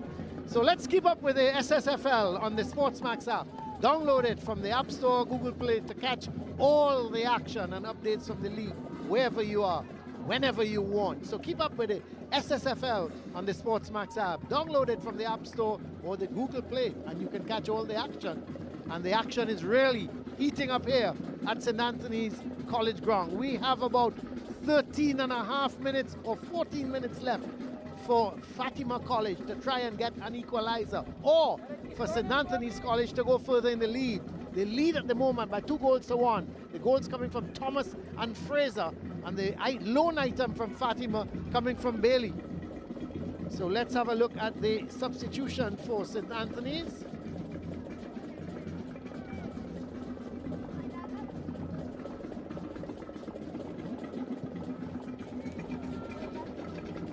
So let's keep up with the SSFL on the SportsMax app. Download it from the App Store, Google Play to catch all the action and updates from the league wherever you are, whenever you want. So keep up with the SSFL on the SportsMax app. Download it from the App Store or the Google Play and you can catch all the action. And the action is really heating up here at St. Anthony's College Ground. We have about 13 and a half minutes or 14 minutes left for Fatima College to try and get an equalizer, or for St. Anthony's College to go further in the lead. They lead at the moment by 2-1. The goals coming from Thomas and Fraser, and the lone item from Fatima coming from Bailey. So let's have a look at the substitution for St. Anthony's.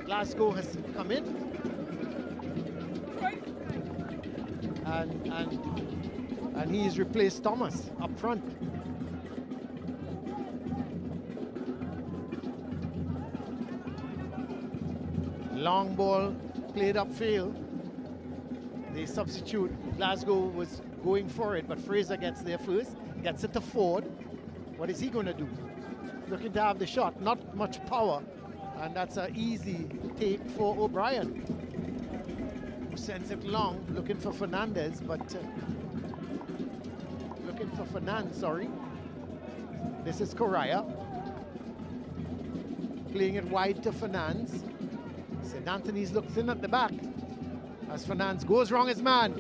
Glasgow has come in, and he's replaced Thomas up front. Long ball played upfield. The substitute, Glasgow, was going for it, but Fraser gets there first, gets it to Ford. What is he going to do? Looking to have the shot, not much power. And that's an easy take for O'Brien, who sends it long, looking for Fernandez, but looking for Fernand, sorry. This is Correa. Playing it wide to Fernand. St. Anthony's looks in at the back as Fernand goes wrong his man.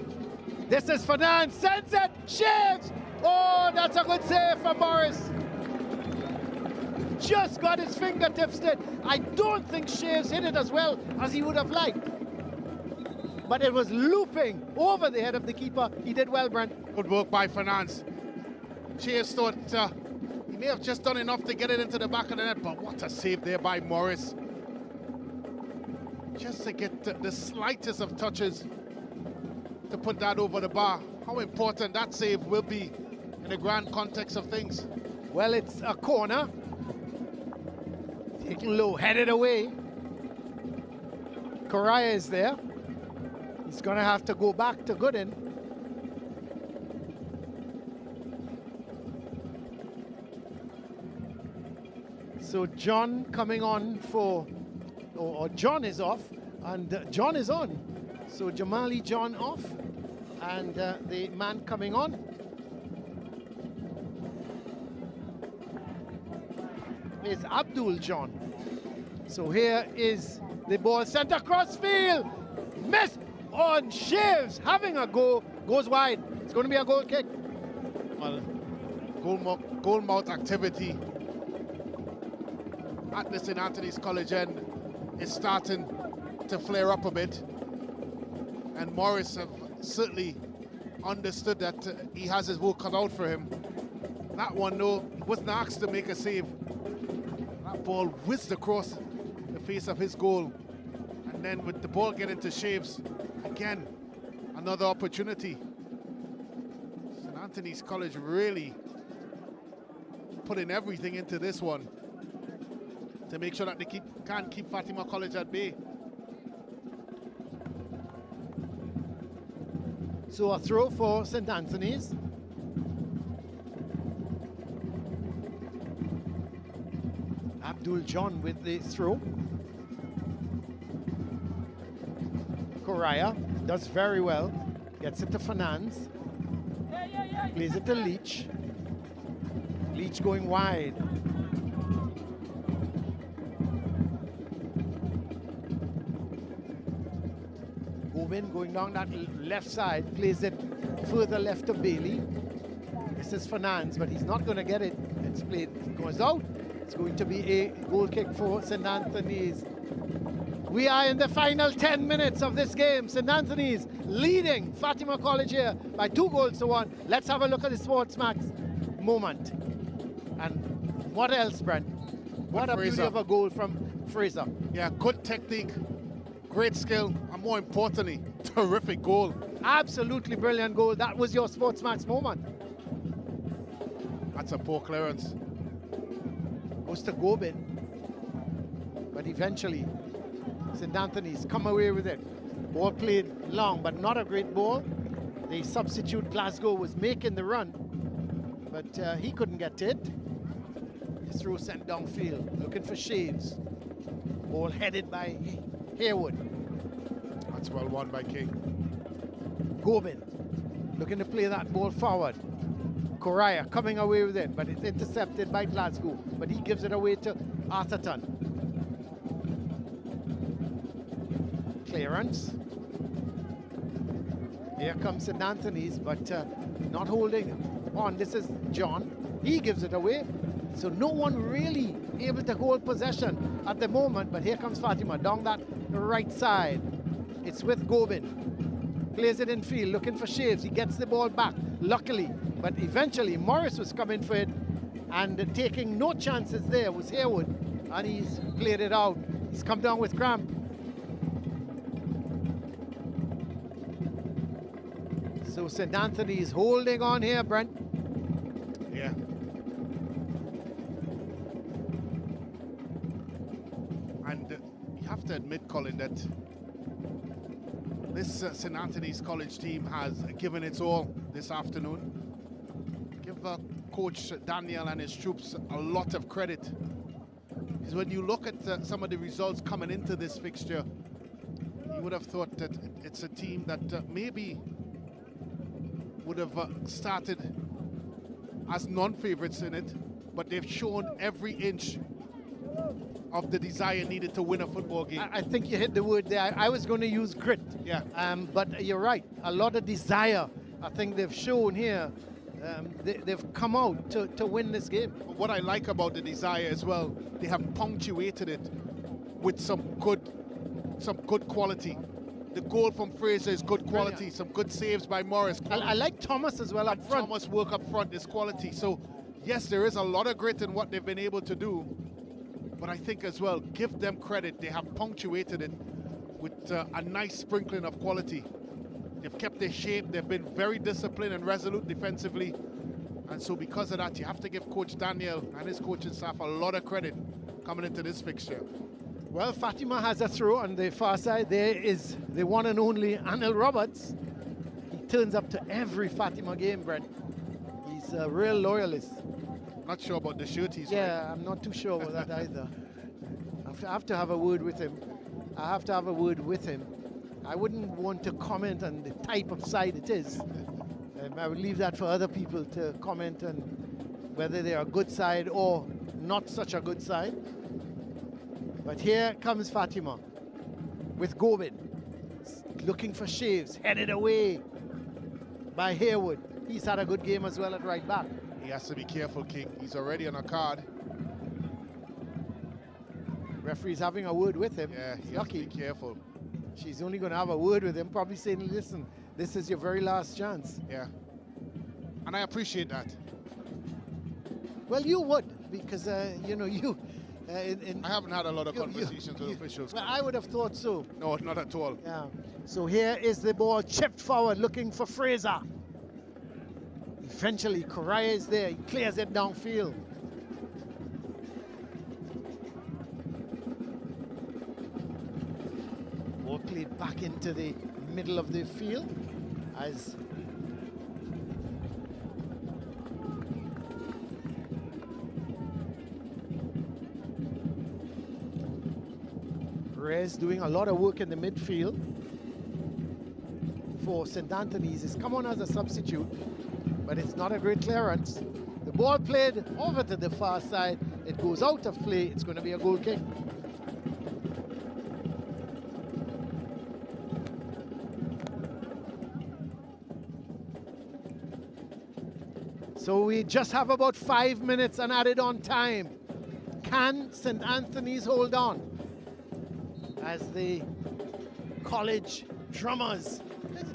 This is Fernand, sends it, Shaves! Oh, that's a good save for Morris. Just got his fingertips there. I don't think Shaves hit it as well as he would have liked. But it was looping over the head of the keeper. He did well, Brent. Good work by Fernand. Shaves thought he may have just done enough to get it into the back of the net, but what a save there by Morris. Just to get the slightest of touches to put that over the bar. How important that save will be in the grand context of things. Well, it's a corner. Taken low, headed away. Correa is there. He's going to have to go back to Gooden. So John coming on for, or John is off, and John is on. So Jamali John off, and the man coming on is Abdul John. So here is the ball sent across field. Miss on Shaves, having a go, goes wide. It's going to be a goal kick. Well, goal mouth activity at the St. Anthony's College end is starting to flare up a bit. And Morris have certainly understood that he has his work cut out for him. That one, though, wasn't asked to make a save. That ball whizzed across the face of his goal. And then with the ball getting to Shaves, again, another opportunity. St. Anthony's College really putting everything into this one to make sure that they can't keep Fatima College at bay. So a throw for St. Anthony's. Abdul John with the throw. Correa does very well. Gets it to Fernandes. Plays it to Leach. Leach going wide. Gobin going down that left side. Plays it further left to Bailey. This is Fernandes, but he's not going to get it. It's played, goes out. It's going to be a goal kick for St. Anthony's. We are in the final 10 minutes of this game. St. Anthony's leading Fatima College here by 2-1. Let's have a look at the SportsMax moment. And what else, Brent? What a beauty of a goal from Fraser. Yeah, good technique, great skill, and more importantly, terrific goal. Absolutely brilliant goal. That was your SportsMax moment. That's a poor clearance. Goes to Gobin. But eventually, St. Anthony's come away with it. Ball played long, but not a great ball. The substitute Glasgow was making the run, but he couldn't get to it. His throw sent downfield, looking for Shaves. Ball headed by Haywood. That's well won by King. Gobin looking to play that ball forward. Correa coming away with it, but it's intercepted by Glasgow. But he gives it away to Atherton. Clearance. Here comes St. Anthony's, but not holding on. This is John. He gives it away. So no one really able to hold possession at the moment, but here comes Fatima down that right side. It's with Gobin. Plays it in field, looking for Shaves. He gets the ball back, luckily. But eventually, Morris was coming for it, and taking no chances there was Haywood, and he's played it out. He's come down with cramp. So St. Anthony is holding on here, Brent. Yeah. And you have to admit, Colin, that this St. Anthony's College team has given its all this afternoon. Give Coach Daniel and his troops a lot of credit. Because when you look at some of the results coming into this fixture, you would have thought that it's a team that maybe would have started as non-favorites in it, but they've shown every inch of the desire needed to win a football game. I think you hit the word there. I was going to use grit. Yeah. But you're right. A lot of desire. I think they've shown here. They've come out to win this game. What I like about the desire as well, they have punctuated it with some good quality. The goal from Fraser is good quality. Brilliant. Some good saves by Morris. I like Thomas as well up front. Thomas work up front is quality. So yes, there is a lot of grit in what they've been able to do. But I think as well, give them credit. They have punctuated it with a nice sprinkling of quality. They've kept their shape. They've been very disciplined and resolute defensively. And so because of that, you have to give Coach Daniel and his coaching staff a lot of credit coming into this fixture. Well, Fatima has a throw on the far side. There is the one and only Anil Roberts. He turns up to every Fatima game, Brent. He's a real loyalist. Not sure about the shirt he's wearing. Yeah, I'm not too sure about that either. I have to have a word with him. I wouldn't want to comment on the type of side it is. I would leave that for other people to comment on whether they are a good side or not such a good side. But here comes Fatima with Gobin, looking for Shaves, headed away by Haywood. He's had a good game as well at right back. He has to be careful, King. He's already on a card. Referee's having a word with him. Yeah, he's lucky. lucky. Be careful. She's only going to have a word with him, probably saying, listen, this is your very last chance. Yeah. And I appreciate that. Well, you would, because, you know, you... I haven't had a lot of conversations with officials. Well, I would have thought so. No, not at all. Yeah. So here is the ball chipped forward, looking for Fraser. Eventually, Correa is there. He clears it downfield. Ball played back into the middle of the field as Perez doing a lot of work in the midfield. for St. Anthony's. He's come on as a substitute, but it's not a great clearance. The ball played over to the far side. It goes out of play. It's going to be a goal kick. So we just have about 5 minutes and added on time. Can St. Anthony's hold on as the college drummers?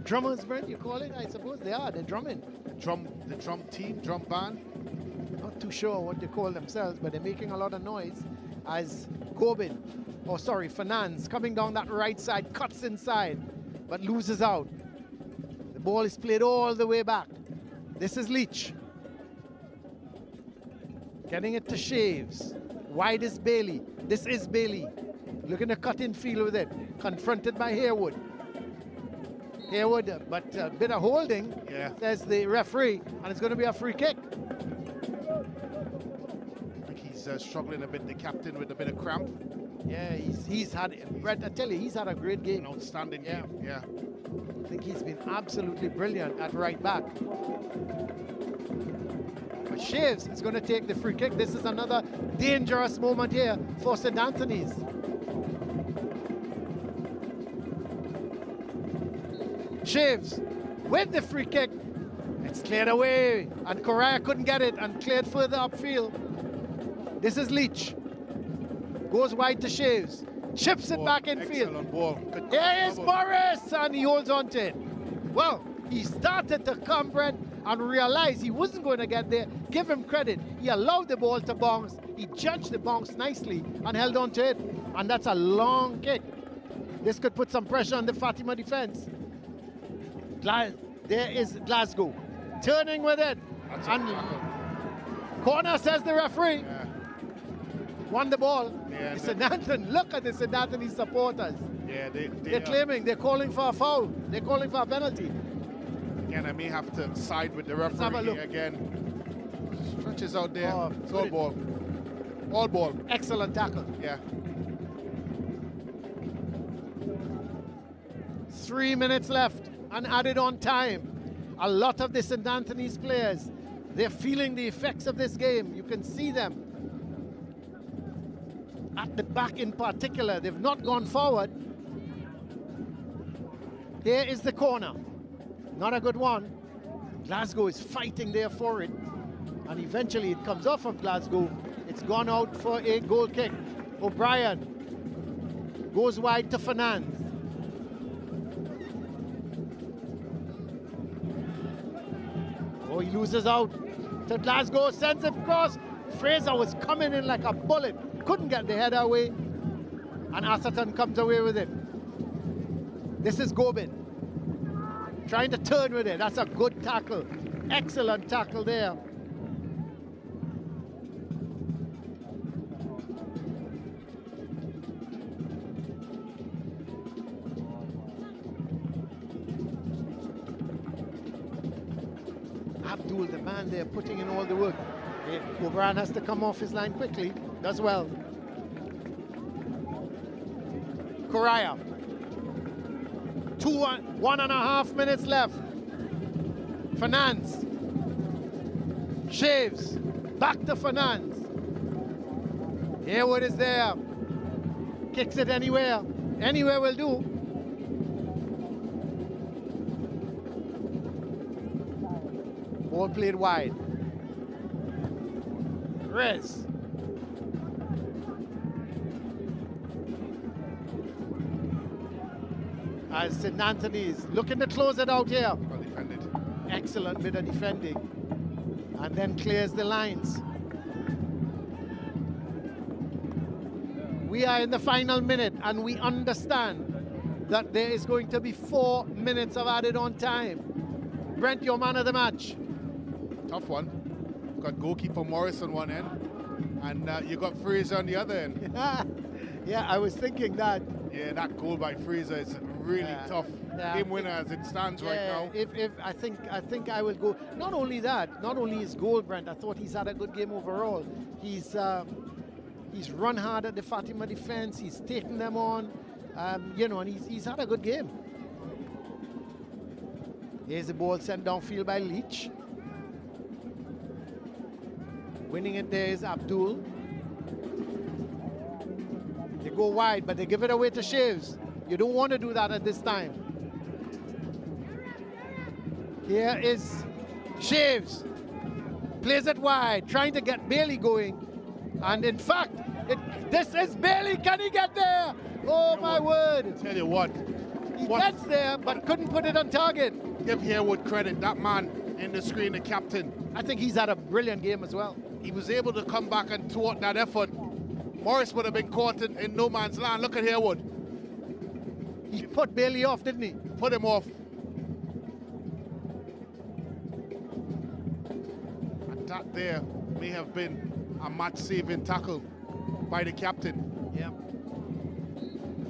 Drummers, Brent, you call it? I suppose they are. They're drumming. The drum team, drum band. Not too sure what they call themselves, but they're making a lot of noise as Fernandes coming down that right side, cuts inside, but loses out. The ball is played all the way back. This is Leach. Getting it to Shaves. Wide is Bailey. This is Bailey. Looking to cut in field with it. Confronted by Haywood. Haywood, but a bit of holding, says the referee, and it's going to be a free kick. I think he's struggling a bit, the captain, with a bit of cramp. Yeah, he's had, Brett, I tell you, he's had a great game. An outstanding game, yeah. I think he's been absolutely brilliant at right back. But Shaves is going to take the free kick. This is another dangerous moment here for St. Anthony's. Shaves with the free kick. It's cleared away, and Correa couldn't get it and cleared further upfield. This is Leach. Goes wide to Shaves. Chips it back in field. Here is Morris, and he holds on to it. Well, he started to come, Brent, and realized he wasn't going to get there. Give him credit. He allowed the ball to bounce. He judged the bounce nicely and held on to it. And that's a long kick. This could put some pressure on the Fatima defense. There is Glasgow turning with it. And corner, says the referee. Yeah. Won the ball. Yeah, St. Anthony, look at the St. Anthony supporters. Yeah, they're claiming, they're calling for a foul. They're calling for a penalty. Again, I may have to side with the referee again. Stretches out there. It's all ball. All ball. Excellent tackle. Yeah. 3 minutes left and added on time. A lot of the St. Anthony's players, they're feeling the effects of this game. You can see them. At the back in particular, they've not gone forward. Here is the corner. Not a good one. Glasgow is fighting there for it. And eventually it comes off of Glasgow. It's gone out for a goal kick. O'Brien goes wide to Fernandes. Oh, he loses out to Glasgow, sends it across. Fraser was coming in like a bullet. Couldn't get the header away. And Atherton comes away with it. This is Gobin. Trying to turn with it. That's a good tackle. Excellent tackle there. Abdul, the man there, putting in all the work. O'Brien has to come off his line quickly. Does well. Correa. 1.5 minutes left. Fernandes. Shaves. Back to Fernandes. Haywood is there. Kicks it anywhere. Anywhere will do. Ball played wide. Rez. As St. Anthony's looking to close it out here. Well defended. Excellent bit of defending. And then clears the lines. We are in the final minute and we understand that there is going to be 4 minutes of added on time. Brent, your man of the match. Tough one. You've got goalkeeper Morris on one end and you got Fraser on the other end. Yeah, I was thinking that. Yeah, that goal by Fraser is really tough. Game winner as it stands right now. If I think I will go. Not only that, not only his goal, Brent, I thought he's had a good game overall. He's run hard at the Fatima defense. He's taken them on, and he's had a good game. Here's the ball sent downfield by Leach. Winning it there is Abdul. They go wide, but they give it away to Shaves. You don't want to do that at this time. Here is Shaves. Plays it wide, trying to get Bailey going. And in fact, this is Bailey. Can he get there? Oh, my word. Tell you what. He gets there, but couldn't put it on target. Give Harewood credit. That man in the screen, the captain. I think he's had a brilliant game as well. He was able to come back and thwart that effort. Morris would have been caught in no man's land. Look at Harewood. He put Bailey off, didn't he? Put him off. And that there may have been a match-saving tackle by the captain. Yeah.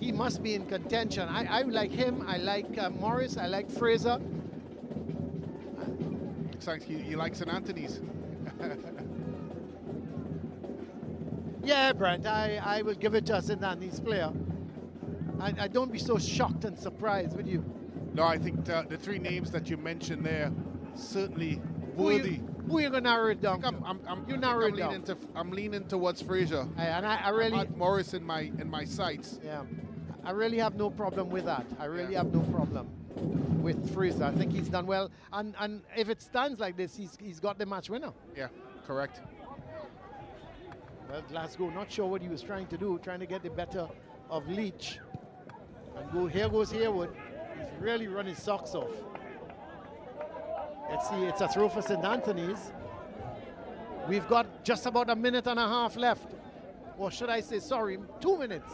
He must be in contention. I like him. I like Morris. I like Fraser. Looks like you like St. Anthony's. Yeah, Brent, I will give it to St. Anthony's player. I don't be so shocked and surprised with you. No, I think the three names that you mentioned there certainly worthy. Who are you going to narrow it down? You narrow it down. I'm leaning towards Fraser. And I really had Morris in my sights. Yeah, I really have no problem with that. I really have no problem with Fraser. I think he's done well. And if it stands like this, he's got the match winner. Yeah, correct. Well, Glasgow, not sure what he was trying to do, trying to get the better of Leach. And here goes Harewood. He's really run his socks off. Let's see, it's a throw for St. Anthony's. We've got just about a minute and a half left. Or should I say, sorry, 2 minutes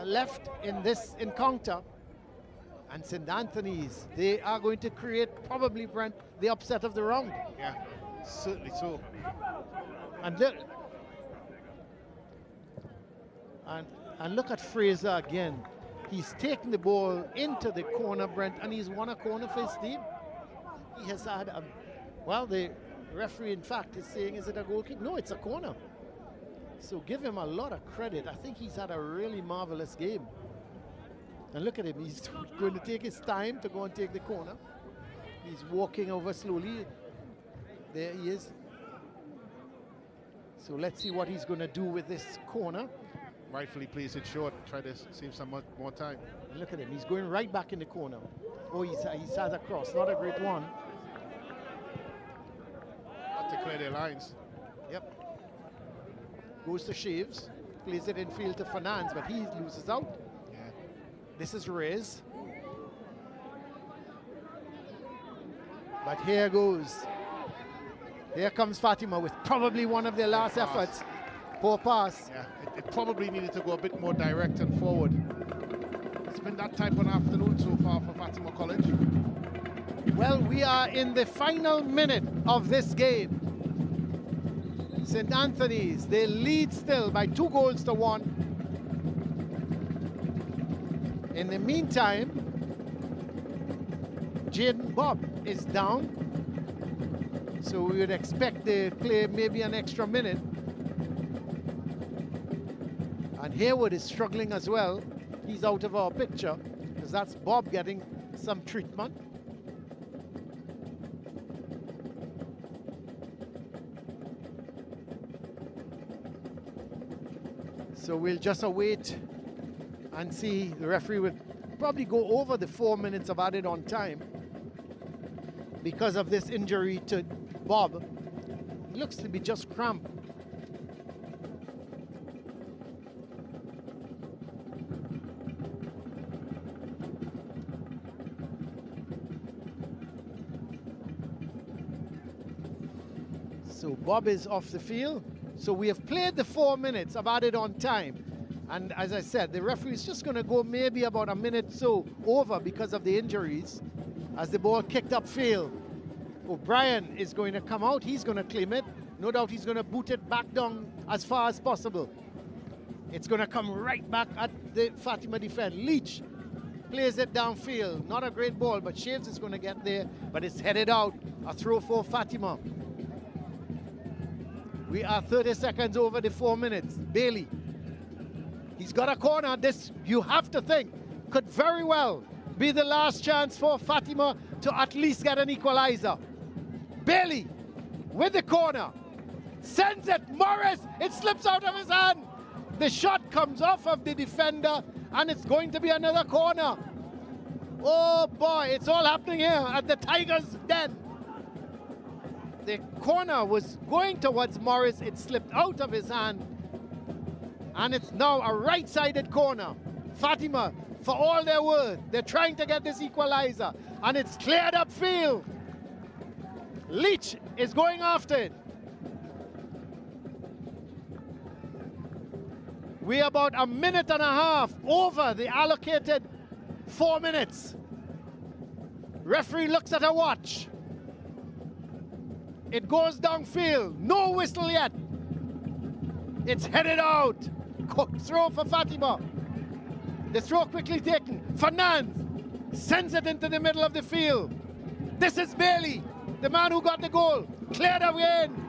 left in this encounter. And St. Anthony's, they are going to create probably, Brent, the upset of the round. Yeah, certainly so. And look at Fraser again. He's taken the ball into the corner, Brent, and he's won a corner for his team. He has had well, the referee, in fact, is saying, is it a goal kick? No, it's a corner. So give him a lot of credit. I think he's had a really marvelous game. And look at him. He's going to take his time to go and take the corner. He's walking over slowly. There he is. So let's see what he's going to do with this corner. Rightfully plays it short, try to save some more time. And look at him, he's going right back in the corner. Oh, he's had a cross, not a great one. Have to clear their lines. Yep. Goes to Shaves, plays it in field to Fernandes, but he loses out. Yeah. This is Reyes. But here goes. Here comes Fatima with probably one of their last efforts. Poor pass. Yeah, it probably needed to go a bit more direct and forward. It's been that type of an afternoon so far for Fatima College. Well, we are in the final minute of this game. St. Anthony's, they lead still by 2-1. In the meantime, Jaden Bob is down. So we would expect they play maybe an extra minute. And Harewood is struggling as well. He's out of our picture because that's Bob getting some treatment. So we'll just await and see. The referee will probably go over the 4 minutes of added on time because of this injury to Bob. It looks to be just cramp. So Bob is off the field. So we have played the 4 minutes of added on time. And as I said, the referee is just going to go maybe about a minute so over because of the injuries as the ball kicked upfield. O'Brien is going to come out. He's going to claim it. No doubt he's going to boot it back down as far as possible. It's going to come right back at the Fatima defense. Leach plays it downfield. Not a great ball, but Shaves is going to get there. But it's headed out. A throw for Fatima. We are 30 seconds over the 4 minutes. Bailey. He's got a corner. This, you have to think, could very well be the last chance for Fatima to at least get an equalizer. Bailey with the corner. Sends it. Morris. It slips out of his hand. The shot comes off of the defender, and it's going to be another corner. Oh boy, it's all happening here at the Tigers' den. The corner was going towards Morris. It slipped out of his hand. And it's now a right-sided corner. Fatima, for all their worth, they're trying to get this equalizer. And it's cleared upfield. Leach is going after it. We're about a minute and a half over the allocated 4 minutes. Referee looks at a watch. It goes downfield. No whistle yet. It's headed out. Throw for Fatima. The throw quickly taken. Fernand sends it into the middle of the field. This is Bailey, the man who got the goal. Cleared away in.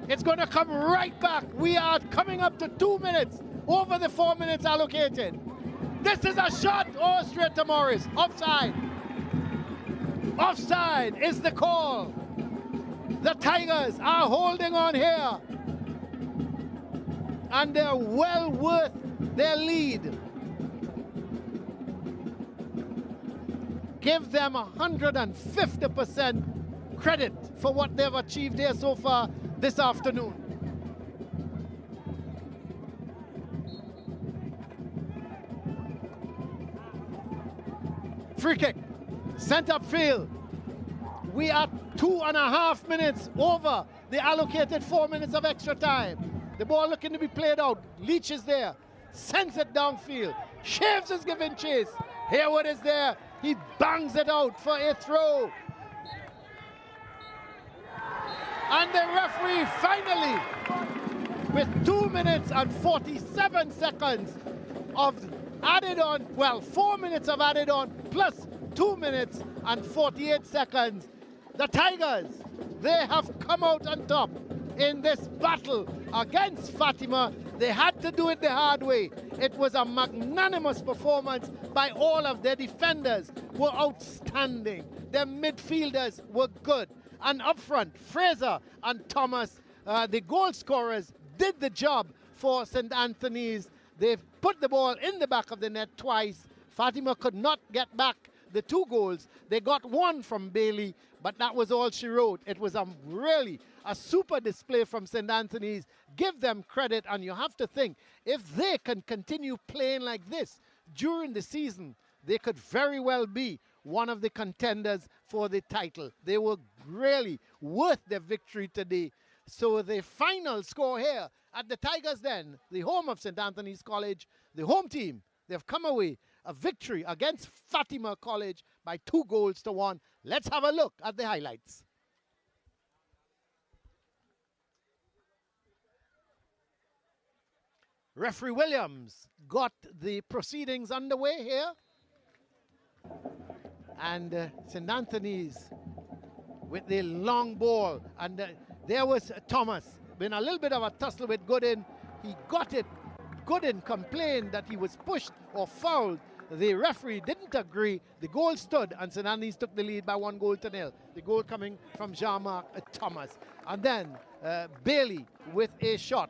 It's going to come right back. We are coming up to 2 minutes over the 4 minutes allocated. This is a shot. Oh, straight to Morris. Offside. Offside is the call. The Tigers are holding on here. And they're well worth their lead. Give them 150% credit for what they've achieved here so far this afternoon. Free kick, sent upfield. We are 2.5 minutes over the allocated 4 minutes of extra time. The ball looking to be played out. Leach is there, sends it downfield. Shaves is giving chase. Hayward is there. He bangs it out for a throw. And the referee finally, with 2 minutes and 47 seconds of added on, well, 4 minutes of added on, plus 2 minutes and 48 seconds, the Tigers, they have come out on top in this battle against Fatima. They had to do it the hard way. It was a magnanimous performance by all of their defenders. Were outstanding. Their midfielders were good. And up front, Fraser and Thomas, the goal scorers, did the job for St. Anthony's. They put the ball in the back of the net twice. Fatima could not get back the 2 goals. They got 1 from Bailey, but that was all she wrote. It was really a super display from St. Anthony's. Give them credit, and you have to think, if they can continue playing like this during the season, they could very well be one of the contenders for the title. They were really worth their victory today. So the final score here at the Tigers Den, the home of St. Anthony's College, the home team, they've come away a victory against Fatima College by 2 goals to 1. Let's have a look at the highlights. Referee Williams got the proceedings underway here. And St. Anthony's with the long ball. And there was Thomas. Been a little bit of a tussle with Gooden. He got it. Gooden complained that he was pushed or fouled. The referee didn't agree. The goal stood, and St. Anthony's took the lead by 1-0. The goal coming from Jean-Marc Thomas. And then Bailey with a shot.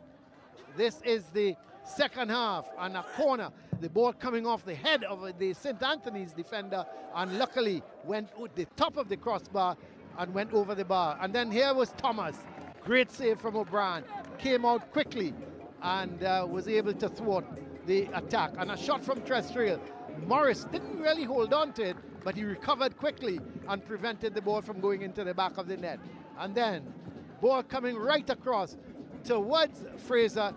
This is the second half, and a corner. The ball coming off the head of the St. Anthony's defender, and luckily went with the top of the crossbar and went over the bar. And then here was Thomas. Great save from O'Brien. Came out quickly and was able to thwart the attack. And a shot from Trestriel. Morris didn't really hold on to it, but he recovered quickly and prevented the ball from going into the back of the net. And then ball coming right across towards Fraser.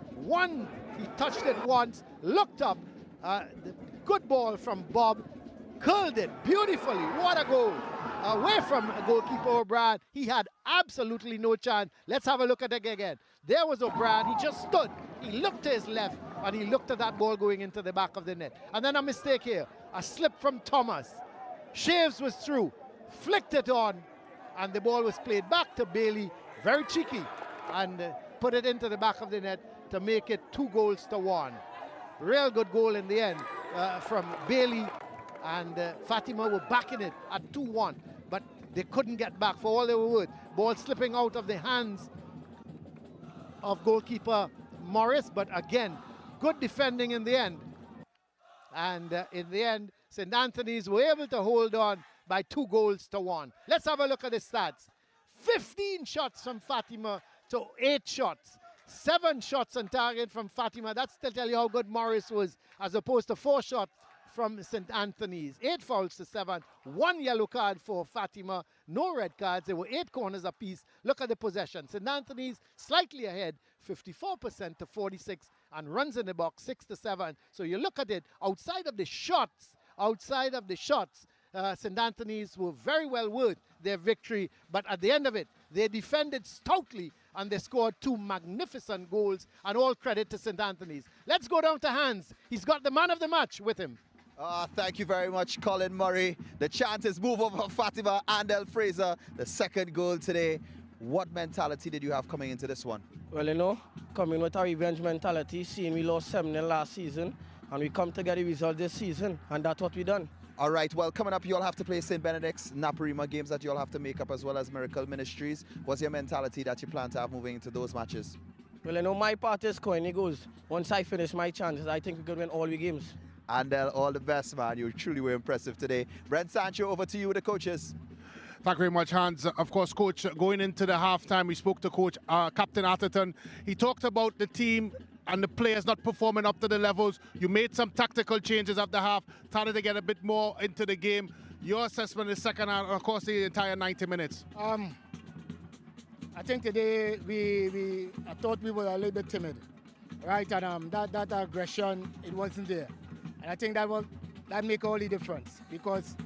He touched it once, looked up. The good ball from Bob, curled it beautifully. What a goal. Away from goalkeeper O'Brien. He had absolutely no chance. Let's have a look at it again. There was O'Brien. He just stood. He looked to his left, and he looked at that ball going into the back of the net. And then a mistake here. A slip from Thomas. Shaves was through. Flicked it on, and the ball was played back to Bailey. Very cheeky. And put it into the back of the net to make it 2-1. Real good goal in the end from Bailey. and Fatima were backing it at 2-1, but they couldn't get back for all they were worth. Ball slipping out of the hands of goalkeeper Morris, but again, good defending in the end. And in the end, St. Anthony's were able to hold on by 2-1. Let's have a look at the stats. 15 shots from Fatima to 8 shots. 7 shots on target from Fatima. That's to tell you how good Morris was, as opposed to 4 shots from St. Anthony's. 8 fouls to 7. 1 yellow card for Fatima. No red cards. There were 8 corners apiece. Look at the possession. St. Anthony's slightly ahead, 54% to 46, and runs in the box 6-7. So you look at it, outside of the shots, St. Anthony's were very well worth their victory, but at the end of it, they defended stoutly and they scored 2 magnificent goals, and all credit to St. Anthony's. Let's go down to Hans. He's got the man of the match with him. Thank you very much, Colin Murray. The chant is move over Fatima and El Fraser. The second goal today. What mentality did you have coming into this one? Well, you know, coming with our revenge mentality, seeing we lost 7-0 last season, and we come to get a result this season, and that's what we done. All right, well, coming up, you all have to play St. Benedict's, Naparima games that you all have to make up, as well as Miracle Ministries. What's your mentality that you plan to have moving into those matches? Well, you know, my part is coin. It goes, once I finish my chances, I think we could win all the games. And all the best, man. You truly were impressive today. Brent Sancho, over to you with the coaches. Thank you very much, Hans. Of course, Coach, going into the halftime, we spoke to Coach Captain Atherton. He talked about the team and the players not performing up to the levels. You made some tactical changes at the half, started to get a bit more into the game. Your assessment in the second half, of course, the entire 90 minutes. I think today I thought we were a little bit timid, right? And that aggression, it wasn't there. And I think that make all the difference, because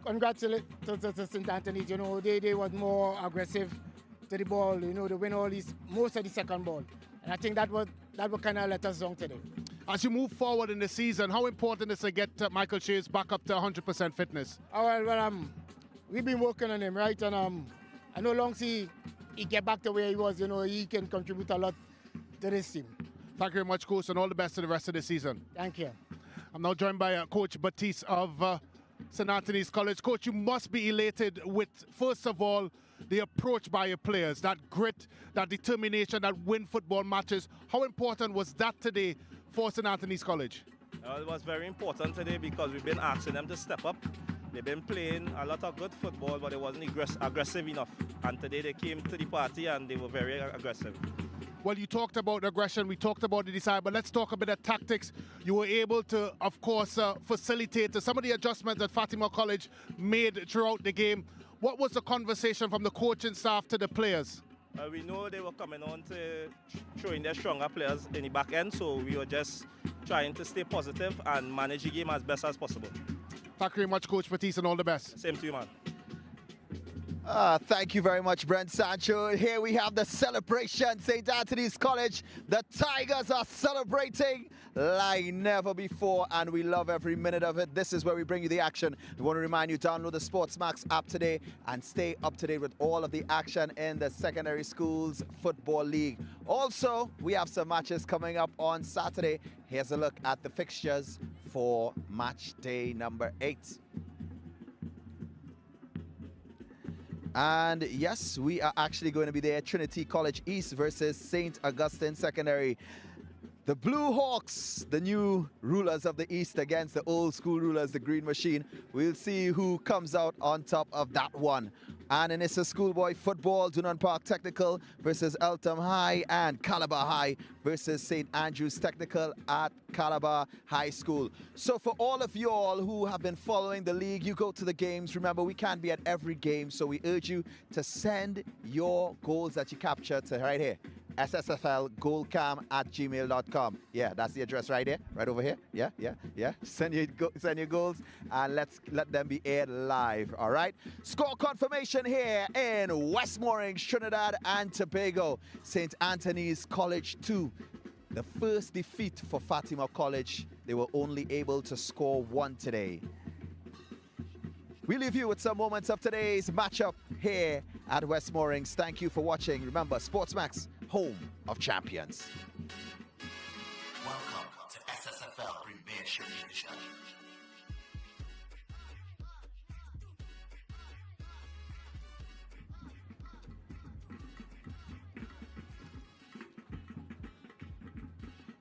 congratulations to St. Anthony's, you know, they was more aggressive to the ball, you know, they win most of the second ball. And I think that would kind of let us down today. As you move forward in the season, how important is to get Michael Shays back up to 100% fitness? We've been working on him, right? And I know long he get back to where he was, you know, he can contribute a lot to this team. Thank you very much, Coach, and all the best to the rest of the season. Thank you. I'm now joined by Coach Batiste of St. Anthony's College. Coach, you must be elated with, first of all, the approach by your players, that grit, that determination, that win football matches. How important was that today for St. Anthony's College? It was very important today because we've been asking them to step up. They've been playing a lot of good football, but it wasn't aggressive enough. And today they came to the party and they were very aggressive. Well, you talked about aggression, we talked about the desire, but let's talk a bit of tactics. You were able to, of course, facilitate some of the adjustments that Fatima College made throughout the game. What was the conversation from the coaching staff to the players? We know they were coming on to showing their stronger players in the back end, so we were just trying to stay positive and manage the game as best as possible. Thank you very much, Coach Batiste, and all the best. Same to you, man. Thank you very much, Brent Sancho. Here we have the celebration. St. Anthony's College, the Tigers are celebrating like never before, and we love every minute of it. This is where we bring you the action. We want to remind you, download the SportsMax app today and stay up to date with all of the action in the Secondary Schools Football League. Also, we have some matches coming up on Saturday. Here's a look at the fixtures for match day number 8. And yes, we are actually going to be there. Trinity College East versus St. Augustine Secondary. The Blue Hawks, the new rulers of the East, against the old school rulers, the Green Machine. We'll see who comes out on top of that one. And in it's a schoolboy football, Dunan Park Technical versus Eltham High, and Calabar High versus St. Andrews Technical at Calabar High School. So for all of you all who have been following the league, you go to the games. Remember, we can't be at every game, so we urge you to send your goals that you capture to right here. SSFLgoalcam@gmail.com. Yeah, that's the address right here, right over here. Yeah. Send your goals and let them be aired live. All right. Score confirmation here in West Moorings, Trinidad and Tobago. St. Anthony's College 2. The first defeat for Fatima College. They were only able to score 1 today. We leave you with some moments of today's matchup here at West Moorings. Thank you for watching. Remember, SportsMax, home of champions. Welcome to SSFL Premiership Division.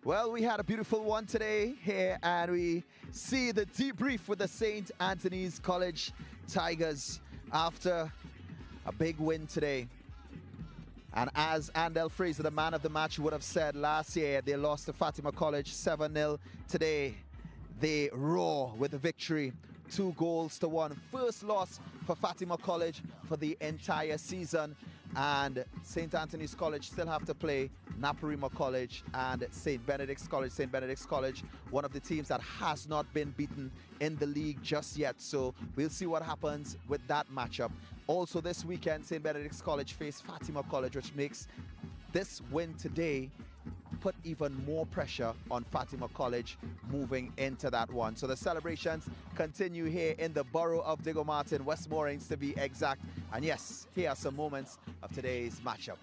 Well, we had a beautiful one today here, and we see the debrief with the St. Anthony's College Tigers after a big win today. And as Andel Fraser, the man of the match, would have said, last year they lost to Fatima College 7-0. Today they roar with a victory, 2-1. First loss for Fatima College for the entire season. And St. Anthony's College still have to play Naparima College and St. Benedict's College. St. Benedict's College, one of the teams that has not been beaten in the league just yet. So we'll see what happens with that matchup. Also this weekend, St. Benedict's College face Fatima College, which makes this win today put even more pressure on Fatima College moving into that one. So the celebrations continue here in the borough of Diego Martin, West Moorings to be exact. And yes, here are some moments of today's matchup.